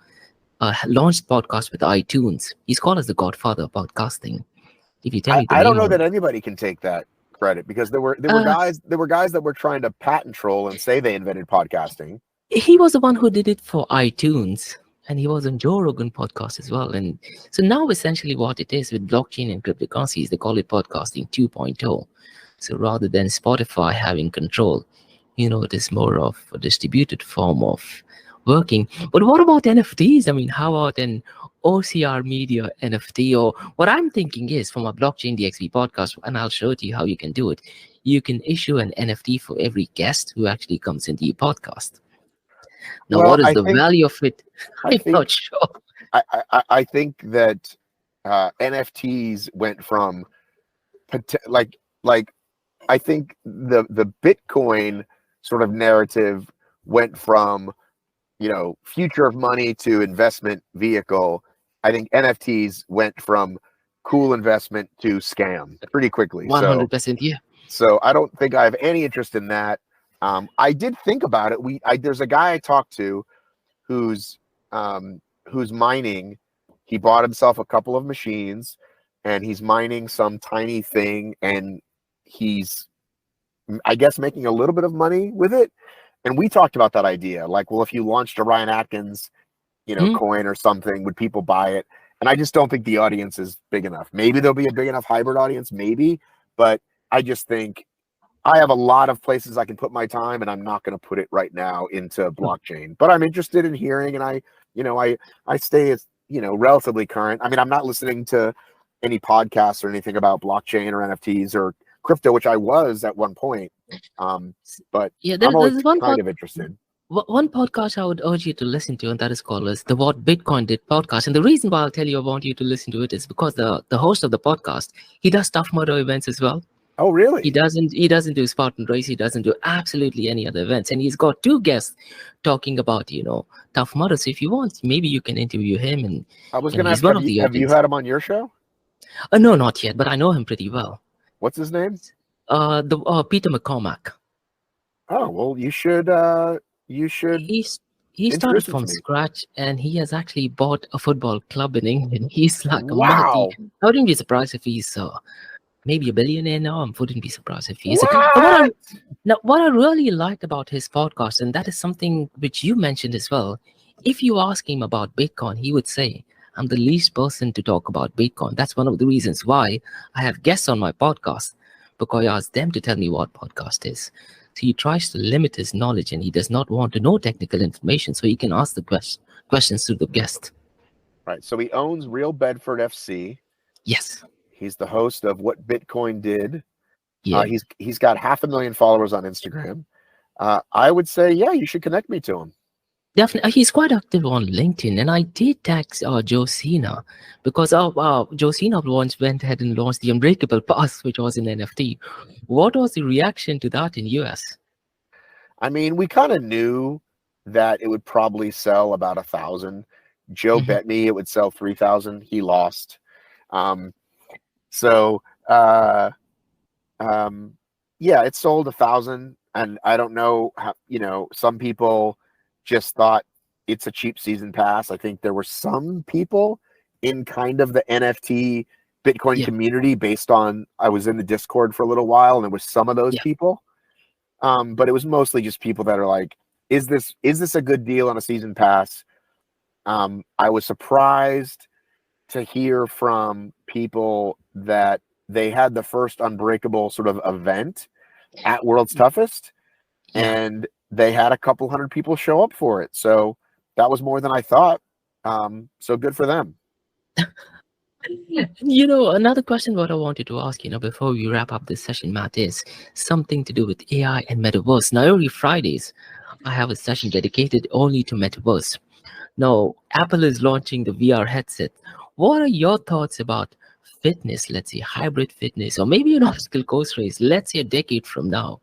launched podcast with iTunes. He's called as the godfather of podcasting. If you tell me the I don't name know on that anybody can take that credit because uh, there were guys that were trying to patent troll and say they invented podcasting. he was the one who did it for iTunes. And he was on Joe Rogan podcast as well. And so now essentially what it is with blockchain and cryptocurrencies, they call it podcasting 2.0. So rather than Spotify having control, it is more of a distributed form of working. But what about NFTs? I mean, how about an OCR media NFT? Or what I'm thinking is from a blockchain DXB podcast, and I'll show it to you how you can do it. You can issue an NFT for every guest who actually comes into your podcast. Now, Well, what is the value of it? I I'm think not sure. I think that NFTs went from like I think the Bitcoin sort of narrative went from future of money to investment vehicle. I think NFTs went from cool investment to scam pretty quickly. So 100%, yeah. I don't think I have any interest in that. I did think about it. There's a guy I talked to who's mining. He bought himself a couple of machines and he's mining some tiny thing, and he's, I guess, making a little bit of money with it. And we talked about that idea, like, well, if you launched a Ryan Atkins, Mm. coin or something, would people buy it? And I just don't think the audience is big enough. Maybe there'll be a big enough hybrid audience, maybe, but I just think I have a lot of places I can put my time, and I'm not going to put it right now into blockchain. But I'm interested in hearing, and I stay as relatively current. I mean, I'm not listening to any podcasts or anything about blockchain or NFTs or crypto, which I was at one point. But Yeah, I'm always there's one kind of interested. one podcast I would urge you to listen to, and that is called as the What Bitcoin Did podcast. And the reason why I'll tell you I want you to listen to it is because the host of the podcast, he does Tough Mudder events as well. Oh, really? He doesn't do Spartan Race. He doesn't do absolutely any other events. And he's got two guests talking about, Tough Mudder. So if you want, maybe you can interview him. And I was going to he's ask, one of the have you audience. had him on your show? No, not yet, but I know him pretty well. What's his name? The Peter McCormack. Oh, well, you should He's he started introduce him from to me. scratch, and he has actually bought a football club in England. He's like a Wow. I wouldn't be surprised if he's maybe a billionaire now. I wouldn't be surprised if he's. What? What I really liked about his podcast, and that is something which you mentioned as well. If you ask him about Bitcoin, he would say, "I'm the least person to talk about Bitcoin." That's one of the reasons why I have guests on my podcast, because I ask them to tell me what podcast is. So he tries to limit his knowledge, and he does not want to know technical information, so he can ask the questions to the guest. Right. So he owns Real Bedford FC. Yes. He's the host of What Bitcoin Did. Yeah. He's got 500,000 followers on Instagram. I would say, yeah, you should connect me to him. Definitely, he's quite active on LinkedIn, and I did text Josina because Josina once went ahead and launched the Unbreakable Pass, which was an NFT. What was the reaction to that in US? I mean, we kind of knew that it would probably sell about 1,000. Joe Mhm. bet me it would sell 3,000. He lost. Yeah, it sold 1,000, and I don't know how, some people just thought it's a cheap season pass. I think there were some people in kind of the NFT Bitcoin Yeah. community based on, I was in the Discord for a little while and there was some of those Yeah. people. But it was mostly just people that are like, is this a good deal on a season pass? I was surprised to hear from people that they had the first Unbreakable sort of event at World's Toughest, Yeah. and they had a couple hundred people show up for it. So that was more than I thought. So good for them. Another question what I wanted to ask, before we wrap up this session, Matt, is something to do with AI and metaverse. Now, every Fridays, I have a session dedicated only to metaverse. Now, Apple is launching the VR headset. What are your thoughts about fitness, let's say hybrid fitness, or maybe an obstacle course race, let's say a decade from now,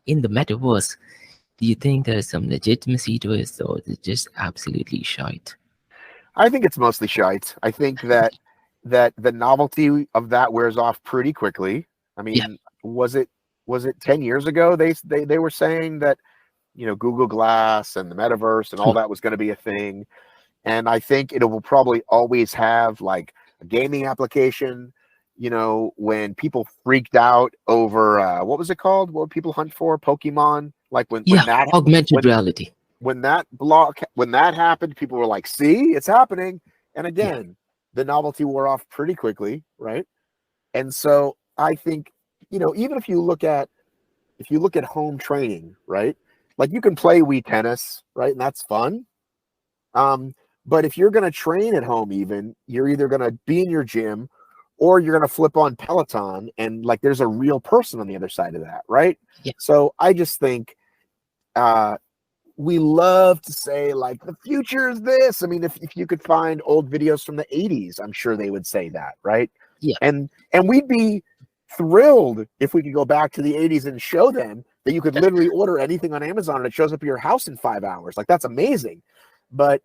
in the metaverse? Do you think there's some legitimacy to it, or is it just absolutely shite? I think it's mostly shite. I think that the novelty of that wears off pretty quickly. I Yeah, mean, was it 10 years ago they were saying that, Google Glass and the metaverse and all true. that was going to be a thing? And I think it will probably always have like a gaming application. When people freaked out over what was it called? What would people hunt for? Pokemon. Like when Yeah, that augmented when reality. when that happened, people were like, "See, it's happening." And Yeah, again, the novelty wore off pretty quickly, right? And so I think, even if you look at home training, right? Like you can play Wii tennis, right? And that's fun. But if you're going to train at home, even, you're either going to be in your gym or you're going to flip on Peloton, and like there's a real person on the other side of that, right? yeah, So I just think we love to say like the future is this. I mean, if you could find old videos from the 80s, I'm sure they would say that, right? yeah. And we'd be thrilled if we could go back to the 80s and show them that you could literally order anything on Amazon and it shows up at your house in 5 hours. Like that's amazing. But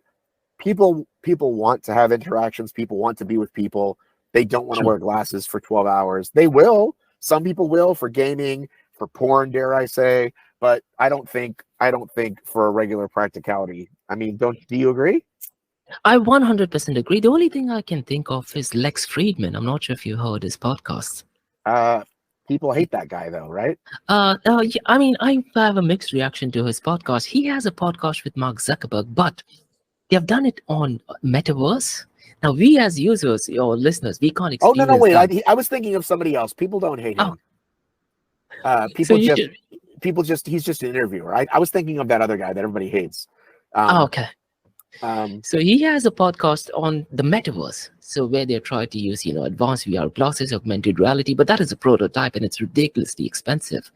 people want to have interactions. People want to be with people. They don't want to True. wear glasses for 12 hours. They will. Some people will, for gaming, for porn, dare I say, but I don't think for a regular practicality. I mean, do you agree? I 100% agree. The only thing I can think of is Lex Friedman. I'm not sure if you heard his podcast. Uh People hate that guy though, right? Yeah, I mean, I have a mixed reaction to his podcast. He has a podcast with Mark Zuckerberg, but they have done it on Metaverse. Now, we as users or listeners, we can't Oh no, experience wait. that. I was thinking of somebody else. People don't hate Oh, him. so you should. He's just an interviewer. I was thinking of that other guy that everybody hates. Oh, okay. Um, So he has a podcast on the metaverse. So where they try to use, advanced VR glasses, augmented reality, but that is a prototype and it's ridiculously expensive.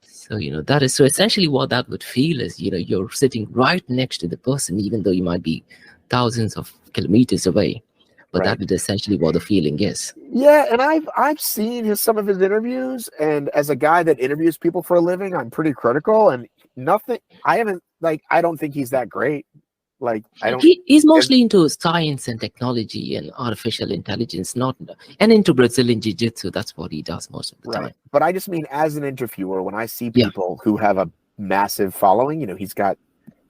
So, that is so essentially what that would feel is, you're sitting right next to the person, even though you might be thousands of kilometers away. But right. that is essentially what the feeling is. Yeah, and I've seen some of his interviews, and as a guy that interviews people for a living, I'm pretty critical, and nothing. I haven't I don't think he's that great. Like I don't. He's And mostly into science and technology and artificial intelligence, not and into Brazilian jiu-jitsu. That's what he does most of the right, time. but I just mean as an interviewer, when I see Yeah, people who have a massive following, he's got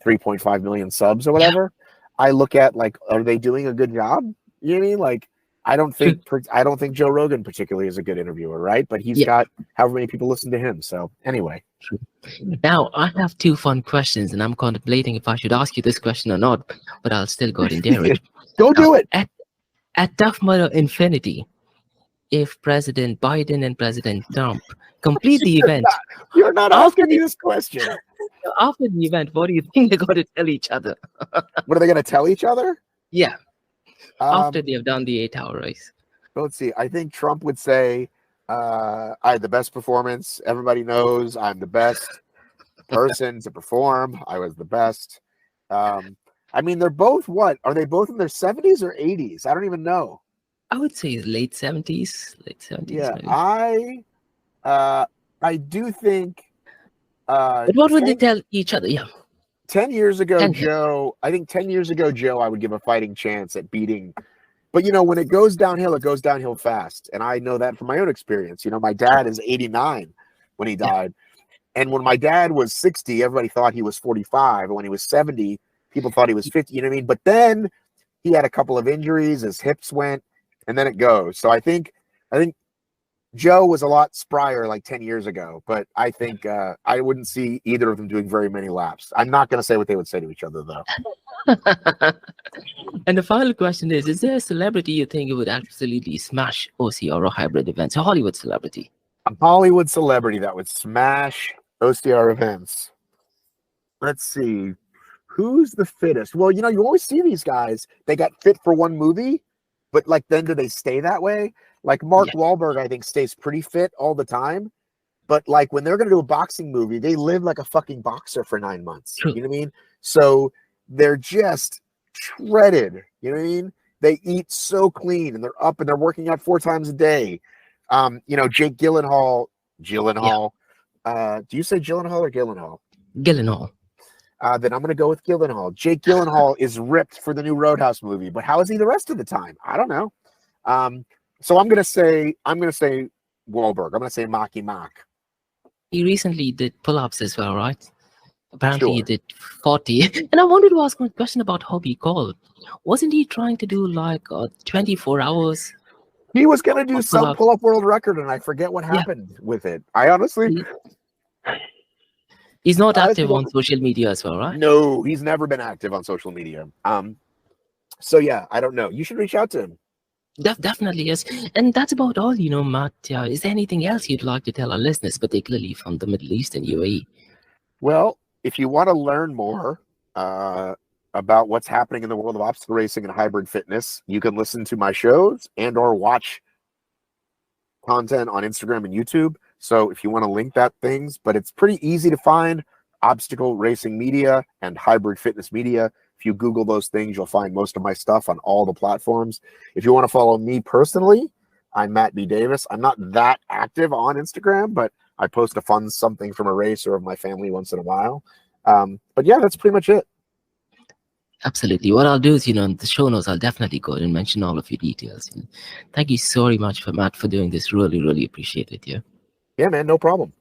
3.5 million subs or yeah, whatever. I look at like, are they doing a good job? You know what I mean? Like, I don't true. think Joe Rogan particularly is a good interviewer, right? But he's Yeah, got however many people listen to him. So anyway, true. Now, I have two fun questions, and I'm contemplating if I should ask you this question or not, but I'll still go ahead and dare it. go Now, do it. at Tough Mudder Infinity, if President Biden and President Trump complete the event, You're not after asking me the, this question. after the event, what do you think they're going to tell each other? What are they going to tell each other? Yeah, after Um, they have done the 8-hour race. let's see. I think Trump would say, I had the best performance. Everybody knows I'm the best person to perform. I was the best. I mean, they're both what? Are they both in their 70s or 80s? I don't even know. I would say late 70s, Yeah, maybe. I do think But what would they 10, tell each other? Yeah, 10 years ago, 10 years. Joe, I think 10 years ago, Joe, I would give a fighting chance at beating. But, when it goes downhill fast. And I know that from my own experience. My dad is 89 when he Yeah, died. And when my dad was 60, everybody thought he was 45. And when he was 70, people thought he was 50. You know what I mean? But then he had a couple of injuries. His hips went. and then it goes. So I think Joe was a lot sprier like 10 years ago, but I think I wouldn't see either of them doing very many laps. I'm not going to say what they would say to each other, though. And the final question is there a celebrity you think you would absolutely smash OCR or hybrid events? A Hollywood celebrity? A Hollywood celebrity that would smash OCR events. Let's see. Who's the fittest? Well, you always see these guys. They got fit for one movie, but like then do they stay that way? Like Mark Wahlberg, I think, stays pretty fit all the time. But like when they're going to do a boxing movie, they live like a fucking boxer for 9 months. True. You know what I mean? So they're just shredded. You know what I mean? They eat so clean and they're up and they're working out 4 times a day. Jake Gyllenhaal. Do you say Gyllenhaal or Gyllenhaal? Gyllenhaal. Then I'm going to go with Gyllenhaal. Jake Gyllenhaal is ripped for the new Roadhouse movie, but how is he the rest of the time? I don't know. So I'm going to say Wahlberg. I'm going to say Marky Mark. He recently did pull-ups as well, right? Apparently Sure. he did 40. And I wanted to ask one question about hobby call. Wasn't he trying to do like 24 hours? He was going to do some pull-ups. pull-up world record, and I forget what happened with it. I honestly... He's not active on social media as well, right? No, he's never been active on social media. So yeah, I don't know. You should reach out to him. Definitely, yes. And that's about all, Matt. Is there anything else you'd like to tell our listeners, particularly from the Middle East and UAE? Well, if you want to learn more about what's happening in the world of obstacle racing and hybrid fitness, you can listen to my shows and or watch content on Instagram and YouTube. So if you want to link that things, but it's pretty easy to find obstacle racing media and hybrid fitness media. If you Google those things, you'll find most of my stuff on all the platforms. If you want to follow me personally, I'm Matt B. Davis. I'm not that active on Instagram, but I post a fun something from a race or of my family once in a while. But yeah, that's pretty much it. Absolutely. What I'll do is, in the show notes, I'll definitely go and mention all of your details. Thank you so very much, Matt, for doing this. Really, really appreciate it. Yeah. Yeah, man, no problem.